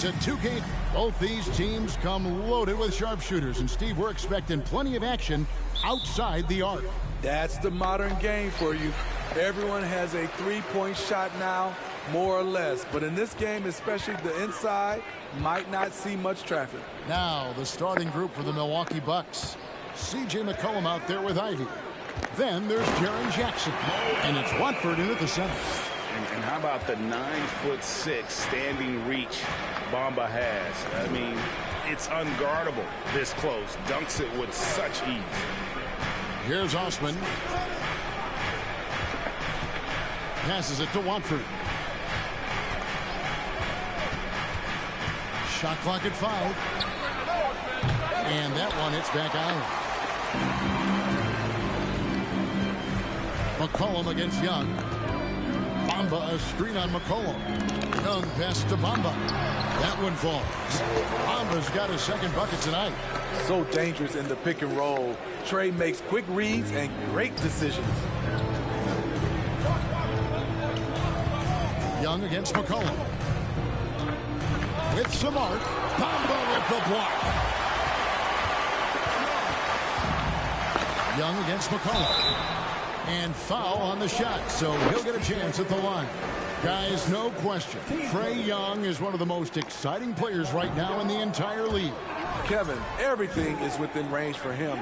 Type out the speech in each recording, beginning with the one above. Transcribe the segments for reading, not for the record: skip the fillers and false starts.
It's a two-game. Both these teams come loaded with sharpshooters. And, Steve, we're expecting plenty of action outside the arc. That's the modern game for you. Everyone has a three-point shot now, more or less. But in this game, especially the inside, might not see much traffic. Now, the starting group for the Milwaukee Bucks. C.J. McCollum out there with Ivy. Then there's Jaren Jackson. And it's Watford in at the center. And how about the 9'6" standing reach Bamba has? I mean, it's unguardable this close. Dunks it with such ease. Here's Osman. Passes it to Watford. Shot clock at 5. And that one hits back out. McCollum against Young. Bamba, a screen on McCollum. Young pass to Bamba. That one falls. Bamba's got his second bucket tonight. So dangerous in the pick and roll. Trey makes quick reads and great decisions. Young against McCollum. With some arc. Bamba with the block. Young against McCollum. And foul on the shot, so he'll get a chance at the line. Guys, no question, Trae Young is one of the most exciting players right now in the entire league. Kevin, everything is within range for him.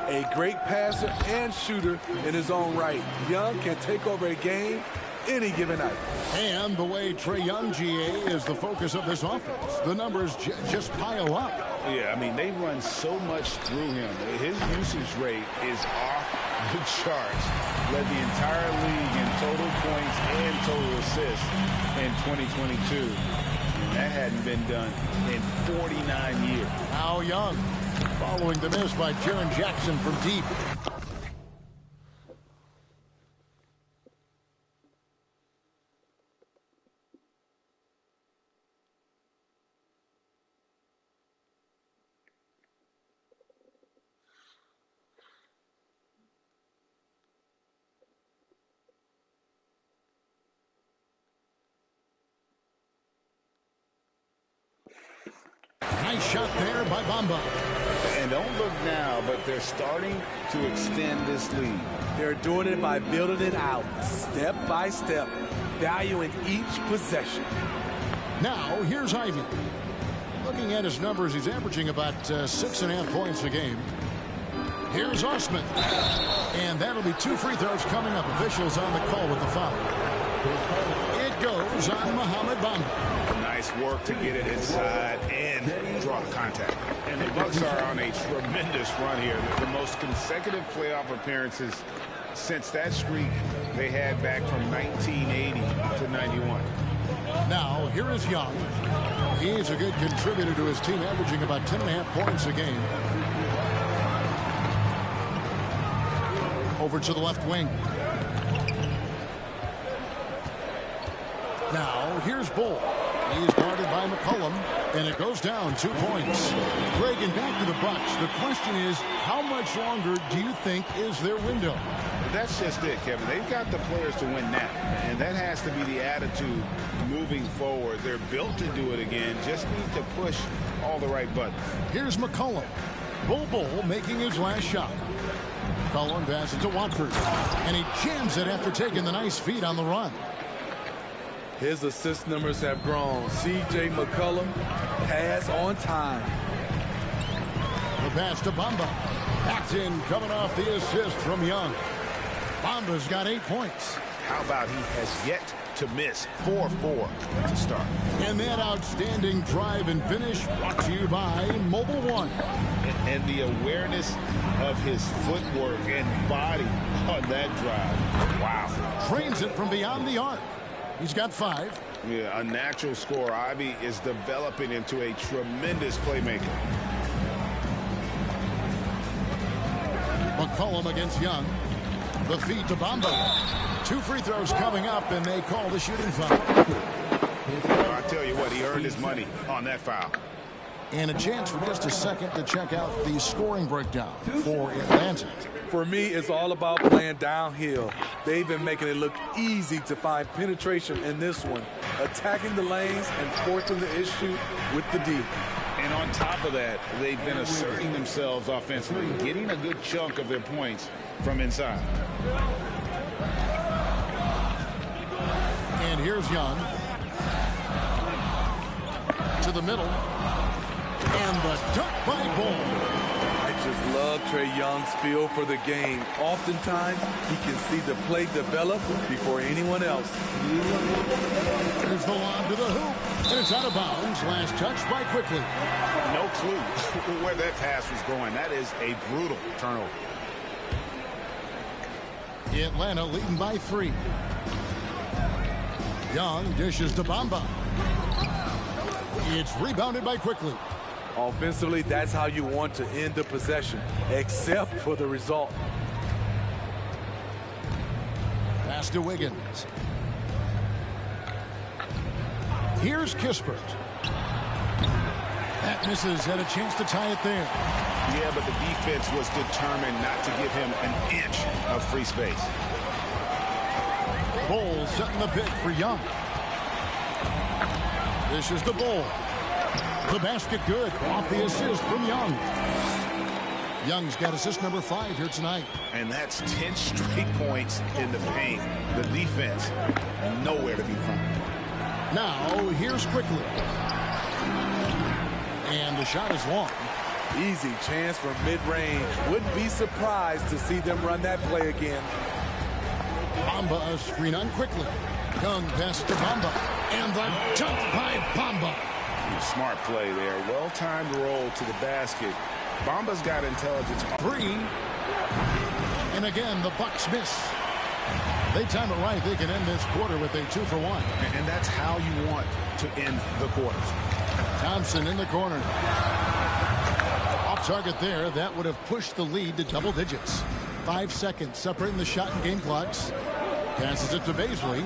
A great passer and shooter in his own right. Young can take over a game any given night. And the way Trae Young, GA, is the focus of this offense. The numbers just pile up. Yeah, I mean, they run so much through him. His usage rate is off the charts. Led the entire league in total points and total assists in 2022. And that hadn't been done in 49 years. Now Young, following the miss by Jaren Jackson from deep. Nice shot there by Bamba. And don't look now, but they're starting to extend this lead. They're doing it by building it out, step by step, valuing each possession. Now, here's Ivy. Looking at his numbers, he's averaging about 6.5 points a game. Here's Osman. And that'll be 2 free throws coming up. Officials on the call with the foul. It goes on Mohamed Bamba. Nice work to get it inside and draw contact. And the Bucks are on a tremendous run here. The most consecutive playoff appearances since that streak they had back from 1980 to 91. Now, here is Young. He's a good contributor to his team, averaging about 10.5 points a game. Over to the left wing. Now, here's Bull. He's guarded by McCollum, and it goes down 2 points. Greg, and back to the Bucks. The question is, how much longer do you think is their window? That's just it, Kevin. They've got the players to win now, and that has to be the attitude moving forward. They're built to do it again. Just need to push all the right buttons. Here's McCollum. Bull making his last shot. McCollum passes to Watford, and he jams it after taking the nice feed on the run. His assist numbers have grown. C.J. McCollum, pass on time. The pass to Bamba. Backed in, coming off the assist from Young. Bamba's got 8 points. How about he has yet to miss 4-4 to start. And that outstanding drive and finish brought to you by Mobile One. And the awareness of his footwork and body on that drive. Wow. Trains it from beyond the arc. He's got 5. Yeah, a natural scorer. Ivy is developing into a tremendous playmaker. McCollum against Young. The feed to Bamba. 2 free throws coming up, and they call the shooting foul. I tell you what, he earned his money on that foul. And a chance for just a second to check out the scoring breakdown for Atlanta. For me, it's all about playing downhill. They've been making it look easy to find penetration in this one, attacking the lanes and forcing the issue with the D. And on top of that, they've been asserting themselves offensively, getting a good chunk of their points from inside. And here's Young. To the middle. And the dunk by Ball. I just love Trae Young's feel for the game. Oftentimes, he can see the play develop before anyone else. There's the lob to the hoop. And it's out of bounds. Last touch by Quickly. No clue where that pass was going. That is a brutal turnover. Atlanta leading by 3. Young dishes to Bamba. It's rebounded by Quickly. Offensively, that's how you want to end the possession, except for the result. Pass to Wiggins. Here's Kispert. That misses. Had a chance to tie it there. Yeah, but the defense was determined not to give him an inch of free space. Ball setting the pick for Young. This is the Ball. The basket good. Off the assist from Young. Young's got assist number 5 here tonight. And that's 10 straight points in the paint. The defense, nowhere to be found. Now, here's Quickly. And the shot is long. Easy chance for mid-range. Wouldn't be surprised to see them run that play again. Bamba a screen on Quickly. Young pass to Bamba. And the dunk by Bamba. Smart play there. Well-timed roll to the basket. Bamba's got intelligence. 3. And again, the Bucks miss. They time it right. They can end this quarter with a 2-for-1. And that's how you want to end the quarters. Thompson in the corner. Off target there. That would have pushed the lead to double digits. 5 seconds separating the shot and game clocks. Passes it to Bazley.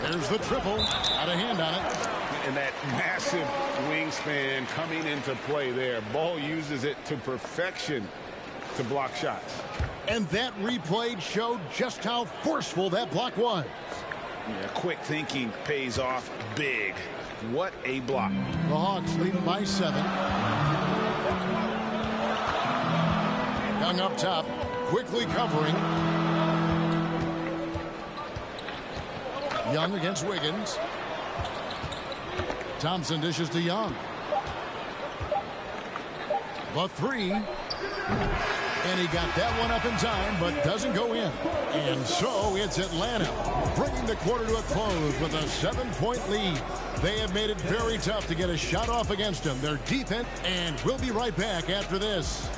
There's the triple. Got a hand on it. And that massive wingspan coming into play there. Ball uses it to perfection to block shots. And that replay showed just how forceful that block was. Yeah, quick thinking pays off big. What a block. The Hawks lead by 7. Young up top, quickly covering. Young against Wiggins. Thompson dishes to Young. The 3. And he got that one up in time, but doesn't go in. And so it's Atlanta bringing the quarter to a close with a 7-point lead. They have made it very tough to get a shot off against them. Their defense, and we'll be right back after this.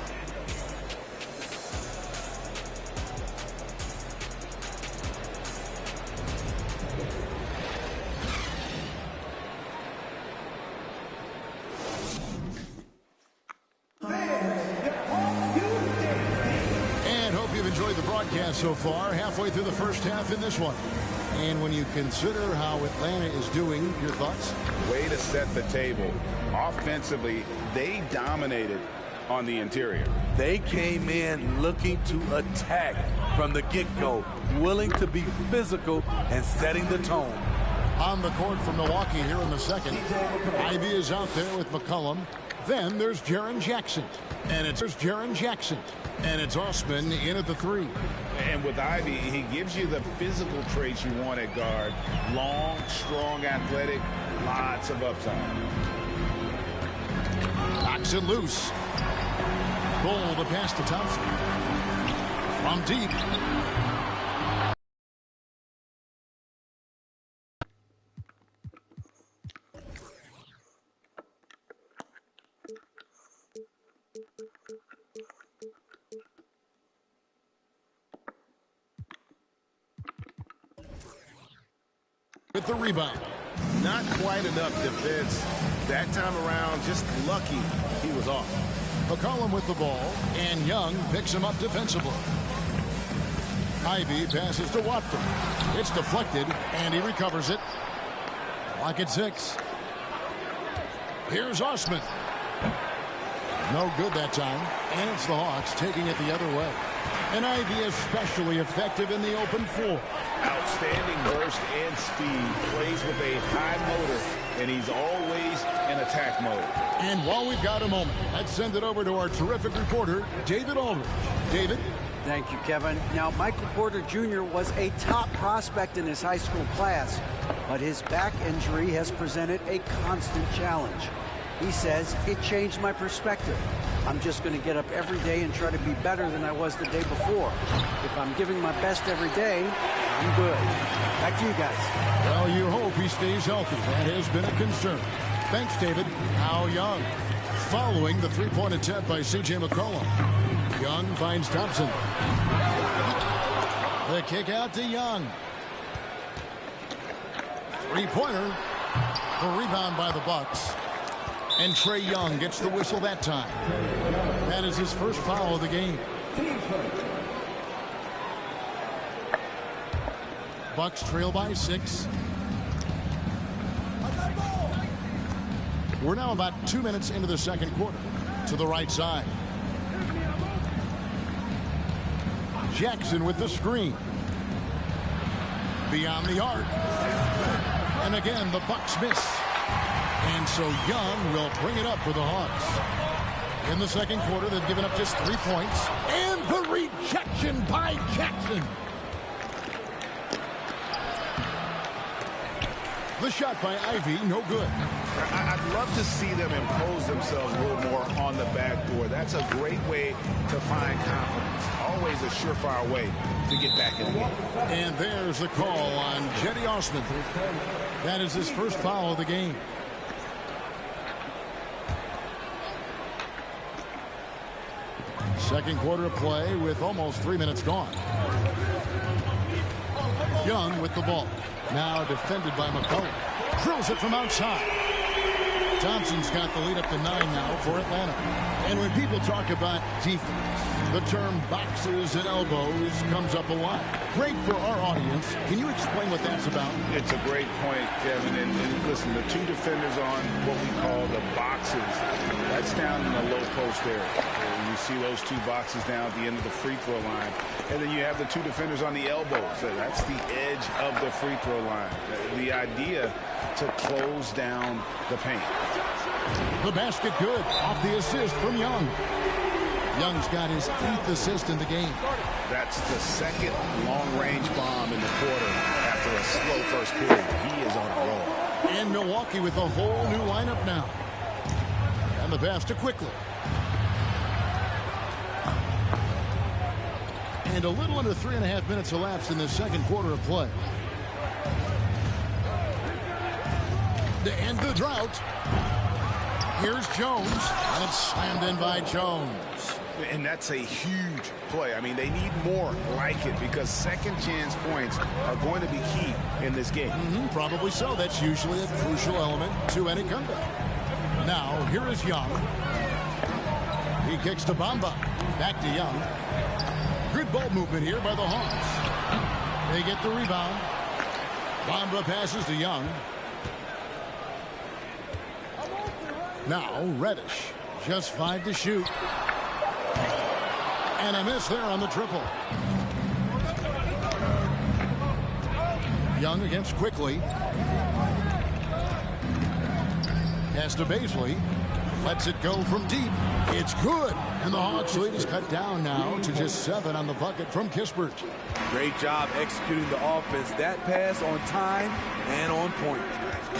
So far, halfway through the first half in this one. And when you consider how Atlanta is doing, your thoughts? Way to set the table. Offensively, they dominated on the interior. They came in looking to attack from the get-go, willing to be physical and setting the tone. On the court from Milwaukee here in the second. Ivy is out there with McCollum. Then there's Jaren Jackson. And it's Osman in at the 3. And with Ivy, he gives you the physical traits you want at guard. Long, strong, athletic, lots of upside. Knocks it loose. Ball to pass to Thompson. From deep. With the rebound. Not quite enough defense. That time around, just lucky he was off. McCollum with the ball, and Young picks him up defensively. Ivy passes to Watford. It's deflected, and he recovers it. Clock at 6. Here's Osman. No good that time. And it's the Hawks taking it the other way. And Ivey especially effective in the open floor. Outstanding burst and speed. Plays with a high motor, and he's always in attack mode. And while we've got a moment, let's send it over to our terrific reporter, David Aldridge. David? Thank you, Kevin. Now, Michael Porter Jr. was a top prospect in his high school class, but his back injury has presented a constant challenge. He says, it changed my perspective. I'm just going to get up every day and try to be better than I was the day before. If I'm giving my best every day, I'm good. Back to you guys. Well, you hope he stays healthy. That has been a concern. Thanks, David. Now Young. Following the three-point attempt by C.J. McCollum. Young finds Thompson. The kick out to Young. Three-pointer. The rebound by the Bucks. And Trae Young gets the whistle that time. That is his first foul of the game. Bucks trail by 6. We're now about 2 minutes into the second quarter. To the right side. Jackson with the screen. Beyond the arc. And again, the Bucks miss. And so Young will bring it up for the Hawks. In the second quarter, they've given up just 3 points. And the rejection by Jackson. The shot by Ivey, no good. I'd love to see them impose themselves a little more on the backboard. That's a great way to find confidence. Always a surefire way to get back in the game. And there's the call on Cedi Osman. That is his first foul of the game. Second quarter of play with almost 3 minutes gone. Young with the ball. Now defended by McCollum. Drills it from outside. Thompson's got the lead up to 9 now for Atlanta. And when people talk about defense, the term boxes and elbows comes up a lot. Great for our audience. Can you explain what that's about? It's a great point, Kevin. And listen, the two defenders on what we call the boxes, that's down in the low post area. And you see those two boxes down at the end of the free throw line. And then you have the two defenders on the elbows. So that's the edge of the free throw line. The idea to close down the paint. The basket good off the assist from Young. Young's got his 8th assist in the game. That's the second long-range bomb in the quarter after a slow first period. He is on a roll. And Milwaukee with a whole new lineup now. And the pass to Quickly. And a little under 3.5 minutes elapsed in the second quarter of play. To end the drought. Here's Jones, and it's slammed in by Jones. And that's a huge play. I mean, they need more like it because second chance points are going to be key in this game. Probably so. That's usually a crucial element to any comeback. Now, here is Young. He kicks to Bamba. Back to Young. Good ball movement here by the Hawks. They get the rebound. Bamba passes to Young. Now, Reddish. Just 5 to shoot. And a miss there on the triple. Young against Quickly. Pass to Baisley. Lets it go from deep. It's good. And the Hawks lead is cut down now to just 7 on the bucket from Kispert. Great job executing the offense. That pass on time and on point.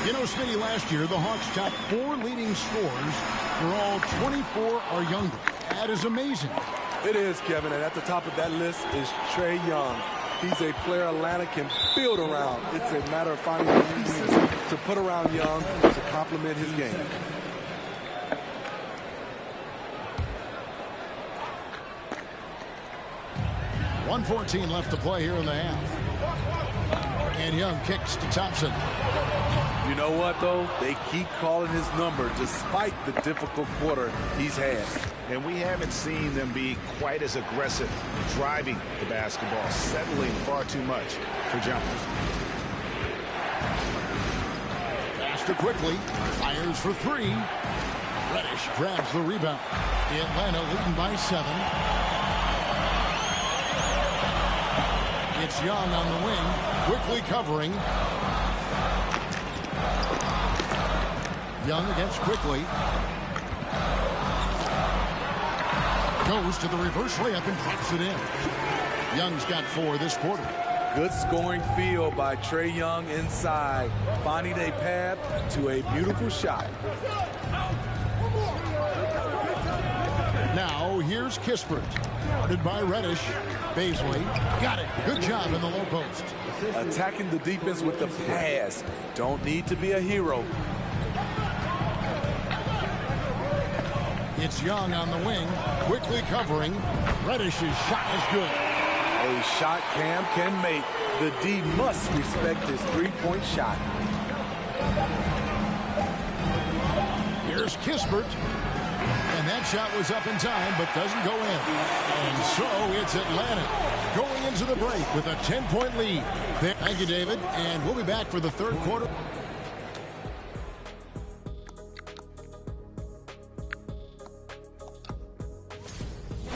You know, Smitty, last year, the Hawks top 4 leading scorers were all 24 or younger. That is amazing. It is, Kevin, and at the top of that list is Trae Young. He's a player Atlanta can build around. It's a matter of finding the pieces to put around Young to complement his game. .114 left to play here in the half. And Young kicks to Thompson. You know what, though? They keep calling his number despite the difficult quarter he's had. And we haven't seen them be quite as aggressive driving the basketball, settling far too much for jumpers. Pass to Quickly. Fires for 3. Reddish grabs the rebound. Atlanta leading by 7. It's Young on the wing, quickly covering. Young against Quickly. Goes to the reverse layup and drops it in. Young's got 4 this quarter. Good scoring field by Trae Young inside, finding a path to a beautiful shot. Now here's Kispert. Guarded by Reddish. Baisley got it. Good job in the low post. Attacking the defense with the pass. Don't need to be a hero. It's Young on the wing, quickly covering. Reddish's shot is good. A shot Cam can make. The D must respect his three-point shot. Here's Kispert. And that shot was up in time, but doesn't go in. And so it's Atlanta going into the break with a 10-point lead. Thank you, David. And we'll be back for the third quarter.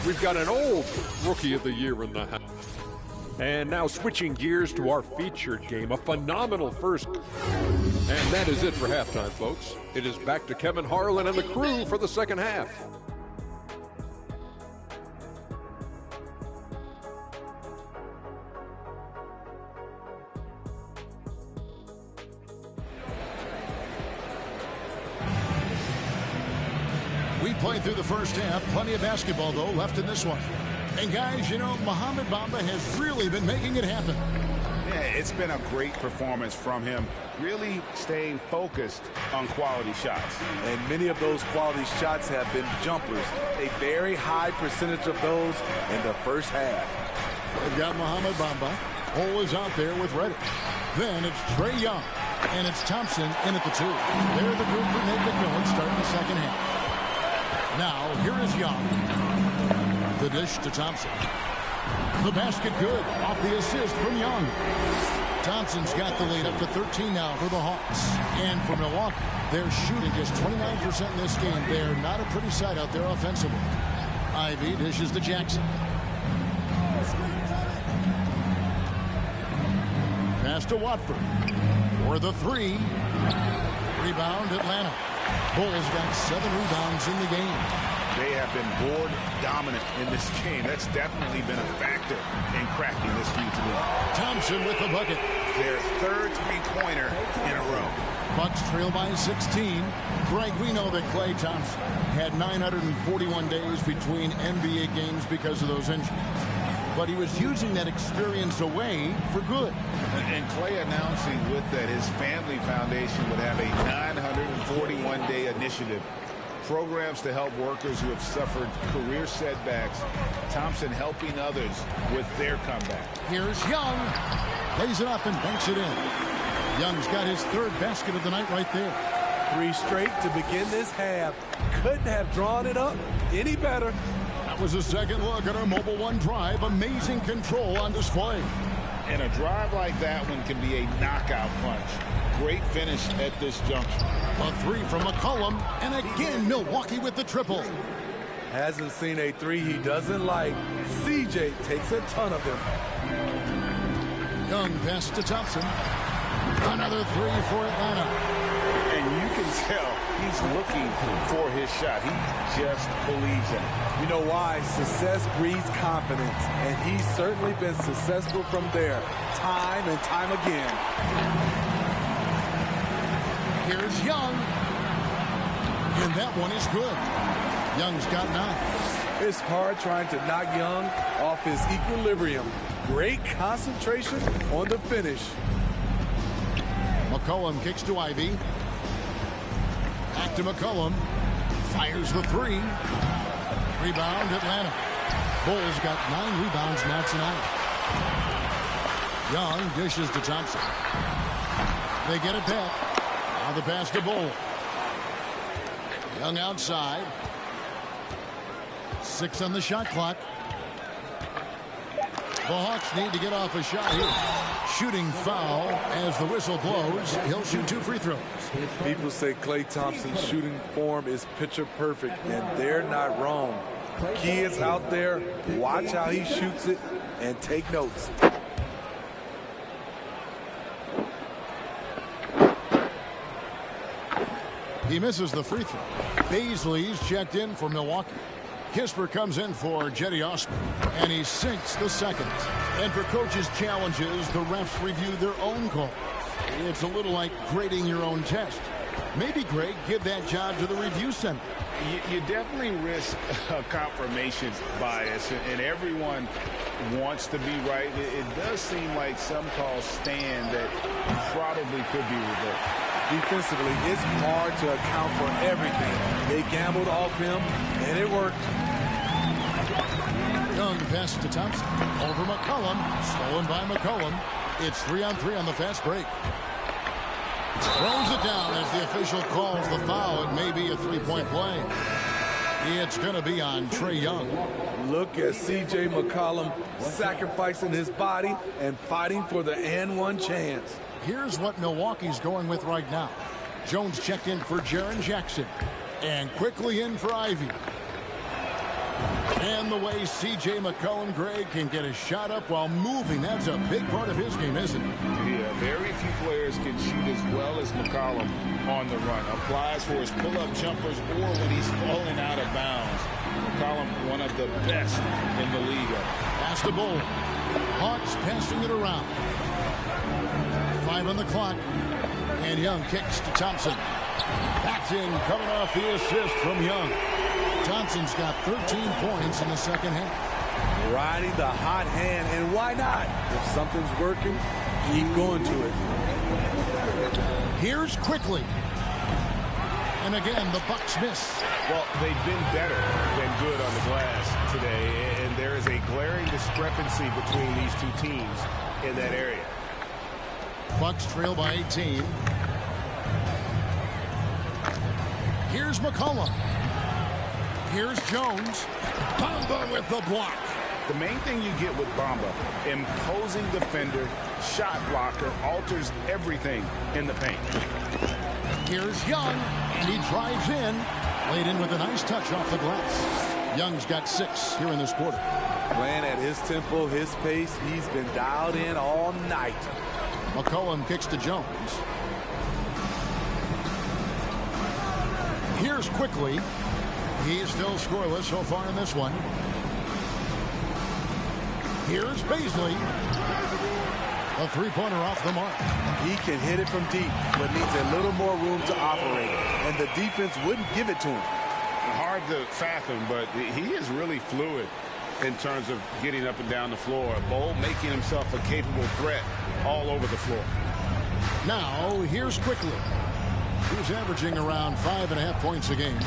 We've got an old Rookie of the Year in the house. And now switching gears to our featured game, a phenomenal first. And that is it for halftime, folks. It is back to Kevin Harlan and the crew for the second half. We played through the first half. Plenty of basketball, though, left in this one. And, guys, you know, Mohamed Bamba has really been making it happen. Yeah, it's been a great performance from him. Really staying focused on quality shots. And many of those quality shots have been jumpers. A very high percentage of those in the first half. They've got Mohamed Bamba. Hole is out there with Reddish. Then it's Trae Young. And it's Thompson in at the 2. They're the group for Nate McMillan starting the second half. Now, here is Young. The dish to Thompson. The basket good. Off the assist from Young. Thompson's got the lead up to 13 now for the Hawks. And for Milwaukee, they're shooting just 29% in this game. They're not a pretty sight out there offensively. Ivy dishes to Jackson. Pass to Watford. For the 3. Rebound, Atlanta. Bulls got 7 rebounds in the game. They have been board dominant in this game. That's definitely been a factor in cracking this huge lead. Thompson with the bucket. Their third three-pointer in a row. Bucks trail by 16. Greg, we know that Klay Thompson had 941 days between NBA games because of those injuries. But he was using that experience away for good. And Klay announcing with that his family foundation would have a 941-day initiative. Programs to help workers who have suffered career setbacks. Thompson helping others with their comeback. Here's Young. Plays it up and banks it in. Young's got his 3rd basket of the night right there. 3 straight to begin this half. Couldn't have drawn it up any better. That was a second look at our Mobile One drive. Amazing control on display. And a drive like that one can be a knockout punch. Great finish at this juncture. A 3 from McCollum, and again Milwaukee with the triple. Hasn't seen a 3 he doesn't like. CJ takes a ton of them. Young pass to Thompson. Another 3 for Atlanta. And you can tell he's looking for his shot. He just believes in it. You know why? Success breeds confidence, and he's certainly been successful from there, time and time again. Here's Young. And that one is good. Young's got 9. It's hard trying to knock Young off his equilibrium. Great concentration on the finish. McCollum kicks to Ivy. Back to McCollum. Fires the 3. Rebound, Atlanta. Bulls got 9 rebounds now tonight. Young dishes to Thompson. They get it back. Now the pass to Bull. Young outside. 6 on the shot clock. The Hawks need to get off a shot here. Shooting foul as the whistle blows. He'll shoot 2 free throws. People say Klay Thompson's shooting form is picture perfect, and they're not wrong. Kids out there, watch how he shoots it and take notes. He misses the free throw. Baisley's checked in for Milwaukee. Kispert comes in for Jetty Osman, and he sinks the second. And for coaches' challenges, the refs review their own calls. It's a little like grading your own test. Maybe, Greg, give that job to the review center. You definitely risk a confirmation bias, and everyone wants to be right. It does seem like some calls stand that probably could be reversed. Defensively, it's hard to account for everything. They gambled off him, and it worked. Young passes to Thompson. Over McCollum. Stolen by McCollum. It's 3-on-3 on the fast break. Throws it down as the official calls the foul. It may be a three-point play. It's going to be on Trae Young. Look at C.J. McCollum sacrificing his body and fighting for the and one chance. Here's what Milwaukee's going with right now. Jones checked in for Jaren Jackson. And quickly in for Ivy. And the way C.J. McCollum, Greg, can get a shot up while moving, that's a big part of his game, isn't it? Yeah, very few players can shoot as well as McCollum on the run. Applies for his pull-up jumpers or when he's falling out of bounds. McCollum, one of the best in the league. Pass to Bull. Hawks passing it around. 5 on the clock. And Young kicks to Thompson. That's in, coming off the assist from Young. Thompson's got 13 points in the second half. Riding the hot hand, and why not? If something's working, keep going to it. Here's Quickly. And again, the Bucks miss. Well, they've been better than good on the glass today, and there is a glaring discrepancy between these two teams in that area. Bucks trail by 18. Here's McCollum. Here's Jones. Bamba with the block. The main thing you get with Bamba, imposing defender, shot blocker, alters everything in the paint. Here's Young, and he drives in. Laid in with a nice touch off the glass. Young's got 6 here in this quarter. Playing at his tempo, his pace, he's been dialed in all night. McCollum kicks to Jones. Here's Quickly. He's still scoreless so far in this one. Here's Baisley. A three-pointer off the mark. He can hit it from deep, but needs a little more room to operate. And the defense wouldn't give it to him. Hard to fathom, but he is really fluid in terms of getting up and down the floor. Bull making himself a capable threat all over the floor. Now, here's Quickly. He's averaging around 5.5 points a game.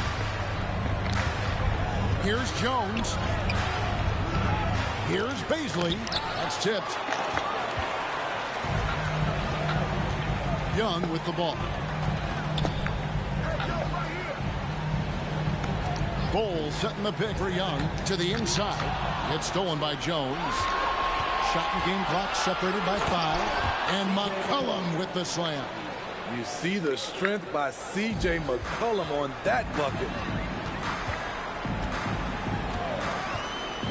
Here's Jones. Here's Baisley. That's tipped. Young with the ball. Bull setting the pick for Young to the inside. It's stolen by Jones. Shot and game clock separated by 5. And McCollum with the slam. You see the strength by C.J. McCollum on that bucket.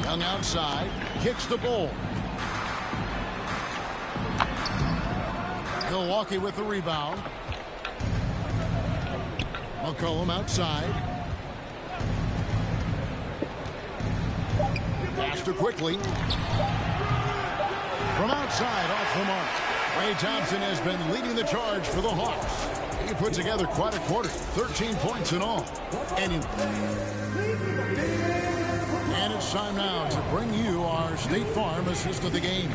Young outside, kicks the Bull. Milwaukee with the rebound. McCollum outside. Pass to Quickly. From outside, off the mark. Klay Thompson has been leading the charge for the Hawks. He put together quite a quarter, 13 points in all. And it's time now to bring you our State Farm assist of the game.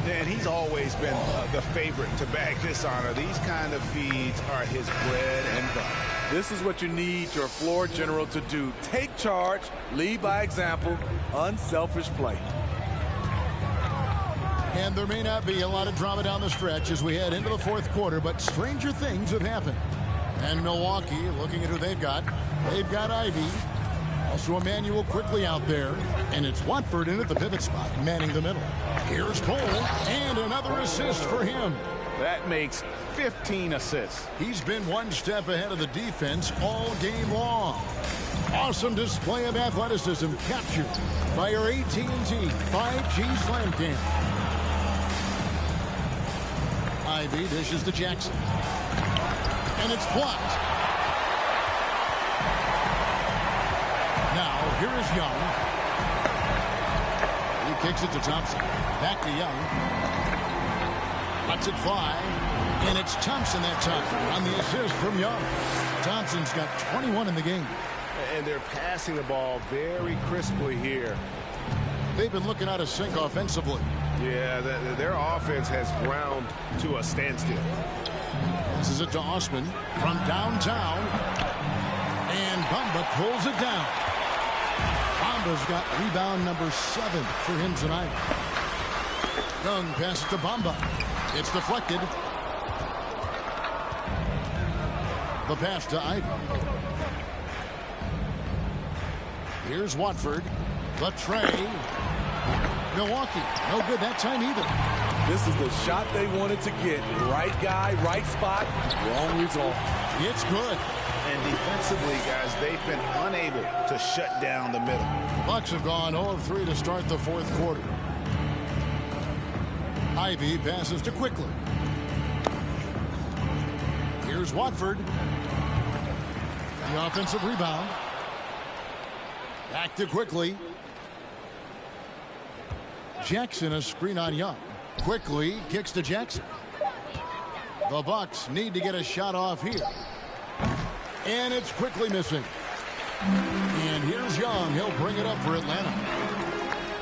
Dan, he's always been the favorite to bag this honor. These kind of feeds are his bread and butter. This is what you need your floor general to do. Take charge, lead by example, unselfish play. And there may not be a lot of drama down the stretch as we head into the fourth quarter, but stranger things have happened. And Milwaukee, looking at who they've got Ivy. Also Emmanuel quickly out there. And it's Watford in at the pivot spot, manning the middle. Here's Cole, and another assist for him. That makes 15 assists. He's been one step ahead of the defense all game long. Awesome display of athleticism captured by our AT&T 5G Slam Cam. Ivy dishes to Jackson. And it's blocked. Now, here is Young. He kicks it to Thompson. Back to Young. Lets it fly. And it's Thompson that time on the assist from Young. Thompson's got 21 in the game. And they're passing the ball very crisply here. They've been looking out of sync offensively. Yeah, their offense has ground to a standstill. This is it to Osman from downtown. And Bamba pulls it down. Bamba's got rebound number 7 for him tonight. Young passes to Bamba. It's deflected. The pass to Ivy. Here's Watford. The tray. Milwaukee. No good that time either. This is the shot they wanted to get. Right guy, right spot, wrong result. It's good. And defensively, guys, they've been unable to shut down the middle. Bucks have gone 0 of 3 to start the fourth quarter. Ivy passes to Quickly. Here's Watford. The offensive rebound. Back to Quickly. Jackson, a screen on Young. Quickly kicks to Jackson. The Bucks need to get a shot off here. And it's Quickly missing. And here's Young. He'll bring it up for Atlanta.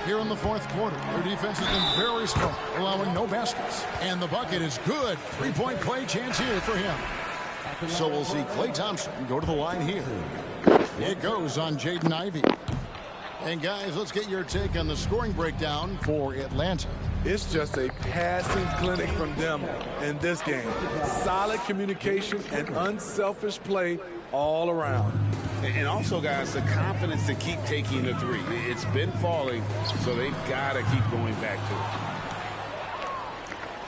Here in the fourth quarter, their defense has been very strong, allowing no baskets. And the bucket is good. Three-point play chance here for him. So we'll see Klay Thompson go to the line here. It goes on Jaden Ivey. And guys, let's get your take on the scoring breakdown for Atlanta. It's just a passing clinic from them in this game. Solid communication and unselfish play all around. And also, guys, the confidence to keep taking the three. It's been falling, so they've got to keep going back to it.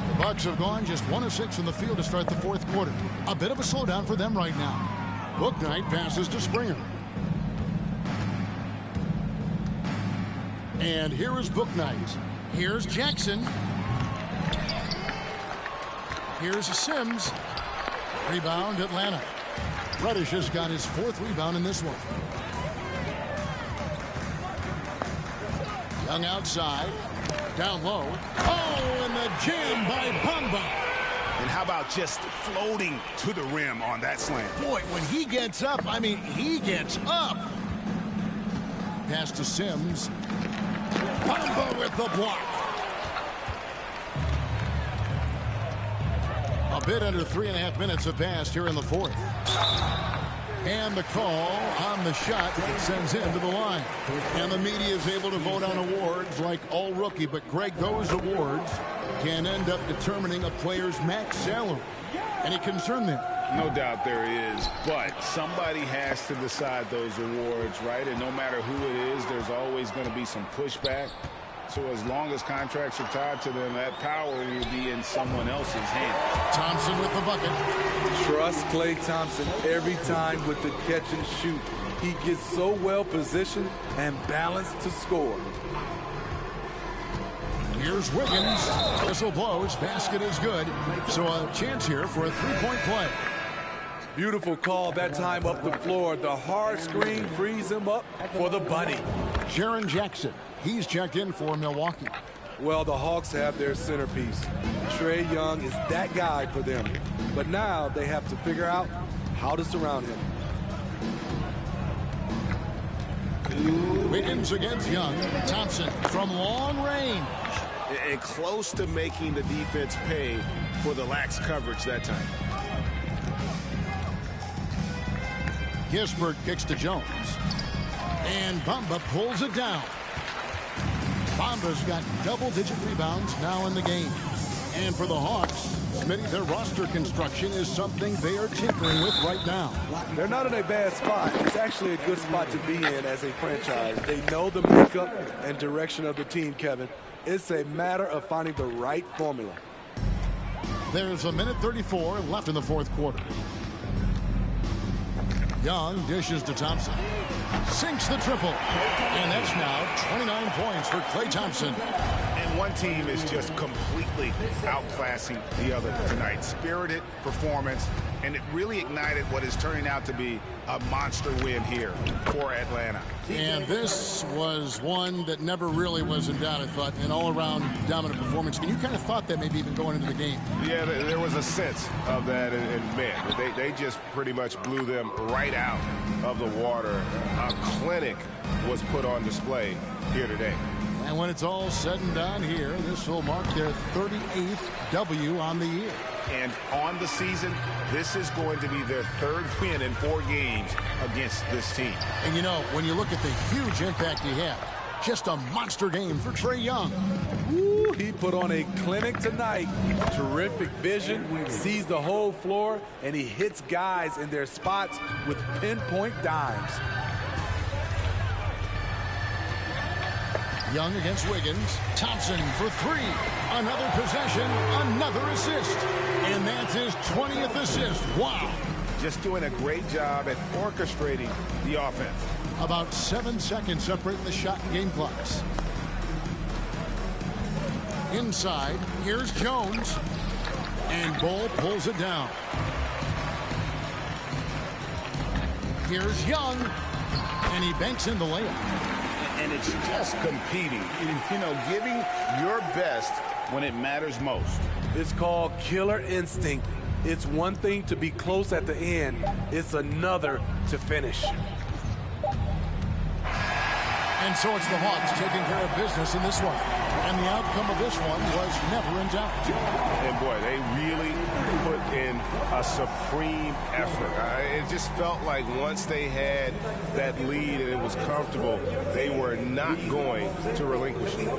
The Bucks have gone just 1 of 6 in the field to start the fourth quarter. A bit of a slowdown for them right now. Bouknight passes to Springer. And here is Bouknight. Here's Jackson. Here's Sims. Rebound, Atlanta. Reddish has got his 4th rebound in this one. Young outside. Down low. Oh, and the jam by Bamba. And how about just floating to the rim on that slam? Boy, when he gets up, I mean, he gets up. Pass to Sims. Bamba with the block. A bit under 3.5 minutes have passed here in the fourth. And the call on the shot that sends him to the line. And the media is able to vote on awards like all rookie. But, Greg, those awards can end up determining a player's max salary. Any concern there? No doubt there is, but somebody has to decide those awards, right? And no matter who it is, there's always going to be some pushback. So as long as contracts are tied to them, that power will be in someone else's hand. Thompson with the bucket. Trust Klay Thompson every time with the catch and shoot. He gets so well positioned and balanced to score. Here's Wiggins. Whistle blows. Basket is good. So a chance here for a three-point play. Beautiful call that time up the floor. The hard screen frees him up for the bunny. Jaren Jackson. He's checked in for Milwaukee. Well, the Hawks have their centerpiece. Trae Young is that guy for them. But now they have to figure out how to surround him. Wiggins against Young. Thompson from long range. And close to making the defense pay for the lax coverage that time. Gisbert kicks to Jones. And Bamba pulls it down. Bamba's got double-digit rebounds now in the game. And for the Hawks, Smitty, their roster construction is something they are tinkering with right now. They're not in a bad spot. It's actually a good spot to be in as a franchise. They know the makeup and direction of the team, Kevin. It's a matter of finding the right formula. There's a minute 34 left in the fourth quarter. Young dishes to Thompson. Sinks the triple. And that's now 29 points for Klay Thompson. And one team is just completely outclassing the other tonight. Spirited performance, and it really ignited what is turning out to be a monster win here for Atlanta. And this was one that never really was in doubt, I thought, an all-around dominant performance. And you kind of thought that maybe even going into the game. Yeah, there was a sense of that, and man, they just pretty much blew them right out of the water. A clinic was put on display here today. And when it's all said and done here, this will mark their 38th W on the year. And on the season, this is going to be their third win in 4 games against this team. And you know, when you look at the huge impact he had, just a monster game for Trae Young. Ooh, he put on a clinic tonight. Terrific vision, sees the whole floor, and he hits guys in their spots with pinpoint dimes. Young against Wiggins. Thompson for 3. Another possession, another assist. And that's his 20th assist. Wow. Just doing a great job at orchestrating the offense. About 7 seconds separate the shot and game clocks. Inside, here's Jones. And Bull pulls it down. Here's Young. And he banks in the layup. And it's just competing, you know, giving your best when it matters most. It's called killer instinct. It's one thing to be close at the end. It's another to finish. And so it's the Hawks taking care of business in this one. And the outcome of this one was never in doubt. And boy, they really put in a supreme effort. It just felt like once they had that lead and it was comfortable, they were not going to relinquish it.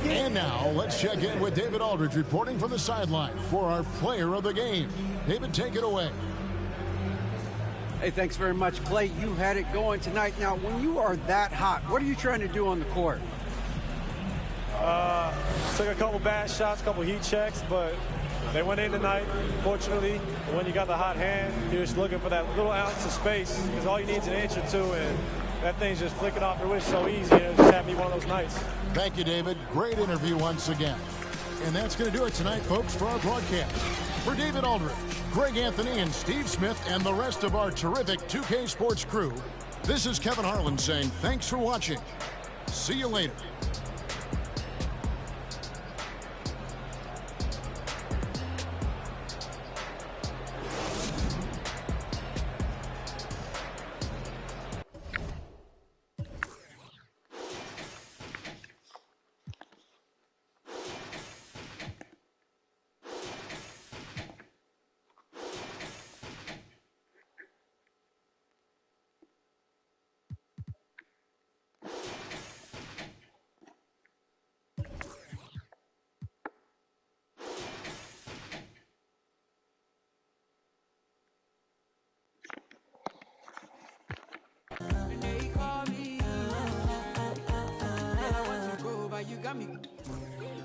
And now let's check in with David Aldridge reporting from the sideline for our player of the game. David, take it away. Hey, thanks very much, Klay. You had it going tonight. Now, when you are that hot, what are you trying to do on the court? Took a couple bad shots, a couple heat checks, but they went in tonight. Fortunately, when you got the hot hand, you're just looking for that little ounce of space because all you need is an inch or two, and that thing's just flicking off the wrist so easy. And it just had me one of those nights. Thank you, David. Great interview once again. And that's going to do it tonight, folks, for our broadcast. For David Aldridge, Greg Anthony, and Steve Smith, and the rest of our terrific 2K Sports crew, this is Kevin Harlan saying thanks for watching. See you later.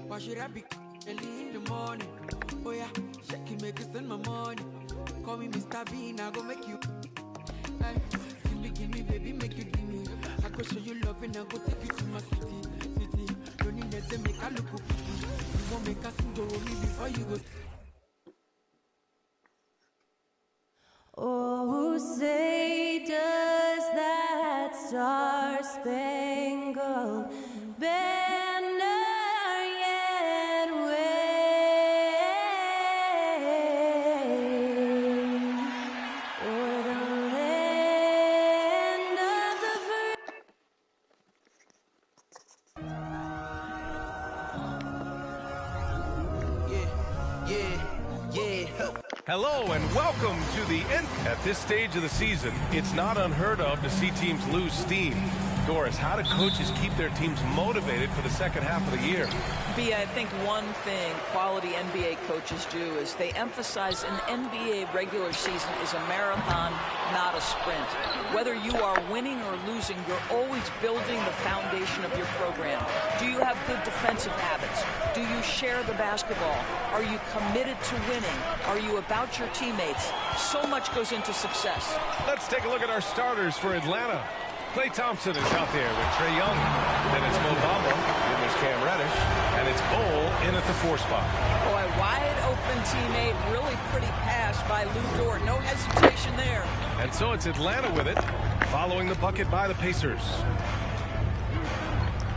Why should I be early in the morning? Oh yeah, shake it, make it spend my money. Call me Mr. Bean, I go make you. Hey, give me, baby, make you give me. I go show you love and I go take you to my city. Don't need to make a look pretty. You won't make a single with me before you go. Oh, say does that star-spangled banner yet wave o'er the land of the free? Yeah. Hello and welcome to the end. At this stage of the season, it's not unheard of to see teams lose steam. Doris, how do coaches keep their teams motivated for the second half of the year? I think one thing quality NBA coaches do is they emphasize an NBA regular season is a marathon, not a sprint. Whether you are winning or losing, you're always building the foundation of your program. Do you have good defensive habits? Do you share the basketball? Are you committed to winning? Are you about your teammates? So much goes into success. Let's take a look at our starters for Atlanta. Klay Thompson is out there with Trae Young. Then it's Mo Bamba. Then there's Cam Reddish. And it's Bol in at the 4 spot. Boy, wide open teammate. Really pretty pass by Lou Dort. No hesitation there. And so it's Atlanta with it, following the bucket by the Pacers.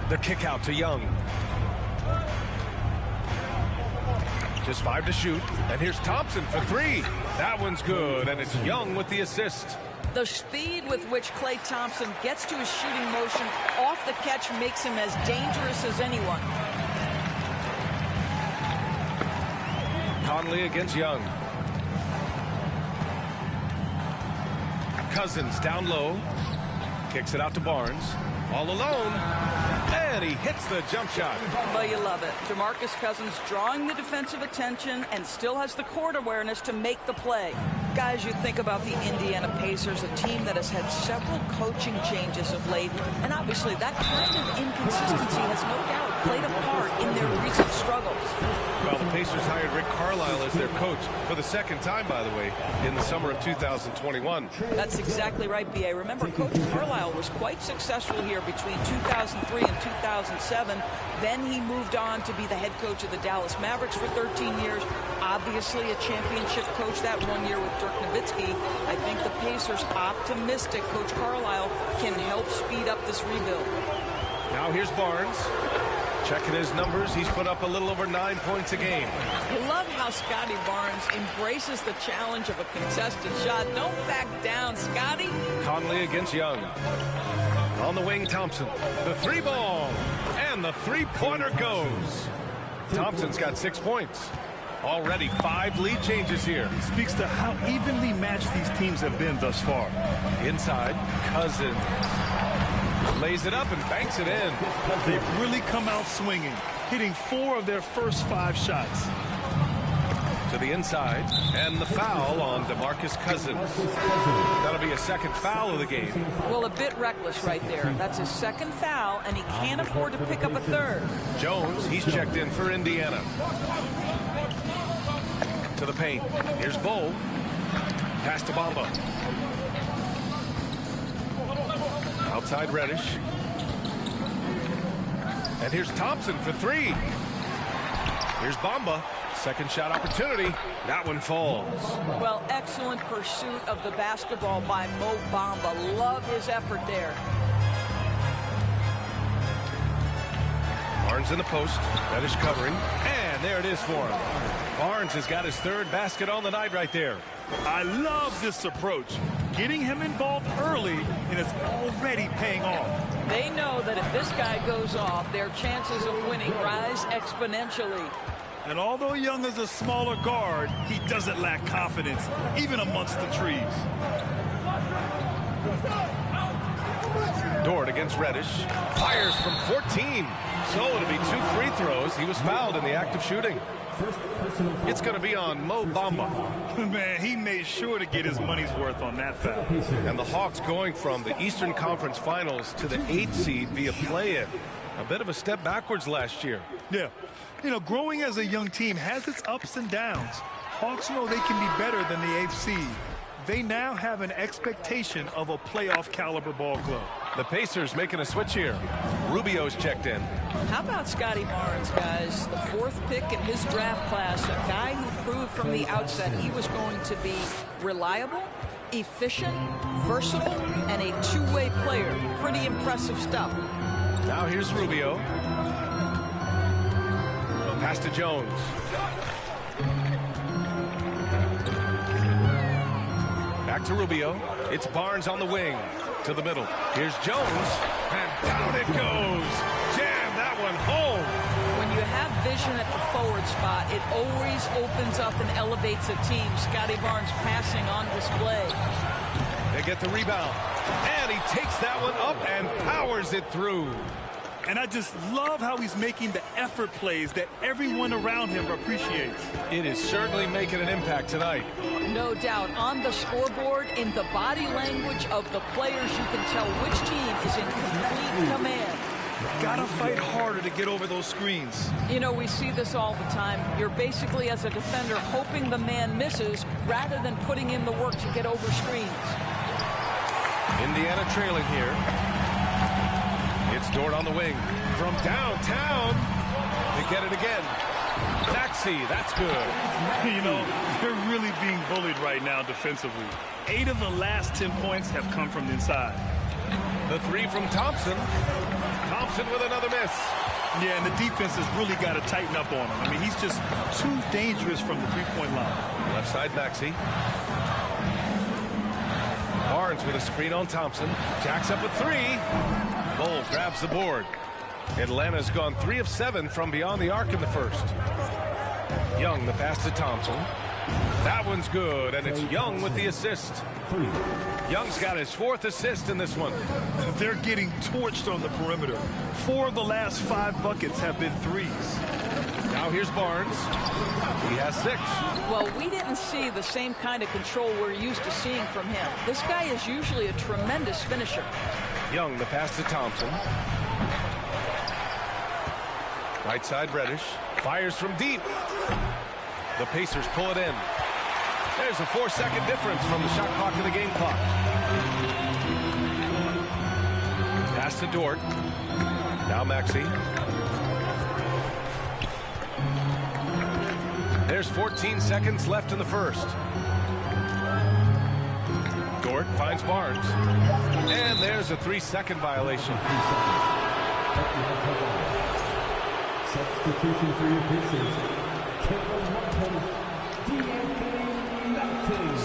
The kick out to Young. Just 5 to shoot. And here's Thompson for 3. That one's good. And it's Young with the assist. The speed with which Klay Thompson gets to his shooting motion off the catch makes him as dangerous as anyone. Conley against Young. Cousins down low. Kicks it out to Barnes. All alone. And he hits the jump shot. Well, you love it. DeMarcus Cousins drawing the defensive attention and still has the court awareness to make the play. Guys, you think about the Indiana Pacers, a team that has had several coaching changes of late, and obviously that kind of inconsistency has no doubt played a part in their recent struggles. Well, the Pacers hired Rick Carlisle as their coach for the second time, by the way, in the summer of 2021. That's exactly right, B.A. Remember, Coach Carlisle was quite successful here between 2003 and 2007. Then he moved on to be the head coach of the Dallas Mavericks for 13 years. Obviously a championship coach that 1 year with Dirk Nowitzki. I think the Pacers optimistic Coach Carlisle can help speed up this rebuild. Now here's Barnes. Checking his numbers, he's put up a little over 9 points a game. You love how Scotty Barnes embraces the challenge of a contested shot. Don't back down, Scotty. Conley against Young. On the wing, Thompson. The 3 ball. And the 3-pointer goes. Thompson's got 6 points. Already 5 lead changes here. Speaks to how evenly matched these teams have been thus far. Inside, Cousins. Lays it up and banks it in. They've really come out swinging, hitting 4 of their first 5 shots. To the inside, and the foul on DeMarcus Cousins. That'll be a second foul of the game. Well, a bit reckless right there. That's his second foul, and he can't afford to pick up a third. Jones, he's checked in for Indiana. To the paint. Here's Bol. Pass to Bamba. Outside Reddish. And here's Thompson for 3. Here's Bamba. Second shot opportunity. That one falls. Well, excellent pursuit of the basketball by Mo Bamba. Love his effort there. Barnes in the post. Reddish covering. And there it is for him. Barnes has got his 3rd basket on the night right there. I love this approach. Getting him involved early, and it's already paying off. They know that if this guy goes off, their chances of winning rise exponentially. And although Young is a smaller guard, he doesn't lack confidence, even amongst the trees. Dort against Reddish. Fires from 14. So it'll be 2 free throws. He was fouled in the act of shooting. It's going to be on Mo Bamba. Man, he made sure to get his money's worth on that foul. And the Hawks going from the Eastern Conference Finals to the 8th seed via play-in. A bit of a step backwards last year. Yeah. You know, growing as a young team has its ups and downs. Hawks know they can be better than the 8th seed. They now have an expectation of a playoff caliber ball club. The Pacers making a switch here. Rubio's checked in. How about Scotty Barnes, guys? The 4th pick in his draft class, a guy who proved from the outset he was going to be reliable, efficient, versatile, and a 2-way player. Pretty impressive stuff. Now here's Rubio. Pass to Jones. Back to Rubio. It's Barnes on the wing. To the middle. Here's Jones. And down it goes. Jam that one home. When you have vision at the forward spot, it always opens up and elevates a team. Scotty Barnes passing on display. They get the rebound. And he takes that one up and powers it through. And I just love how he's making the effort plays that everyone around him appreciates. It is certainly making an impact tonight. No doubt. On the scoreboard, in the body language of the players, you can tell which team is in complete command. Gotta fight harder to get over those screens. You know, we see this all the time. You're basically, as a defender, hoping the man misses rather than putting in the work to get over screens. Indiana trailing here. It's Dort on the wing. From downtown to get it again. Maxey, that's good. You know, they're really being bullied right now defensively. 8 of the last 10 points have come from the inside. The three from Thompson. Thompson with another miss. Yeah, and the defense has really got to tighten up on him. I mean, he's just too dangerous from the three-point line. Left side, Maxey. Barnes with a screen on Thompson. Jacks up a three. Bol grabs the board. Atlanta's gone 3 of 7 from beyond the arc in the first. Young, the pass to Thompson. That one's good, and it's Young with the assist. Young's got his 4th assist in this one. They're getting torched on the perimeter. 4 of the last 5 buckets have been threes. Now here's Barnes. He has 6. Well, we didn't see the same kind of control we're used to seeing from him. This guy is usually a tremendous finisher. Young, the pass to Thompson. Right side, Reddish. Fires from deep. The Pacers pull it in. There's a 4-second difference from the shot clock to the game clock. Pass to Dort. Now Maxey. There's 14 seconds left in the first. Dort finds Barnes. And there's a 3-second violation. Substitution for your Pacers.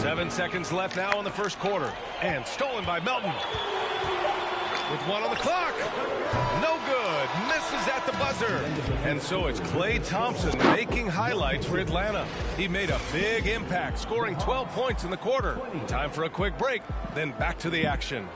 7 seconds left now in the first quarter. And stolen by Melton. With 1 on the clock. No good. Misses at the buzzer. And so it's Klay Thompson making highlights for Atlanta. He made a big impact, scoring 12 points in the quarter. Time for a quick break, then back to the action.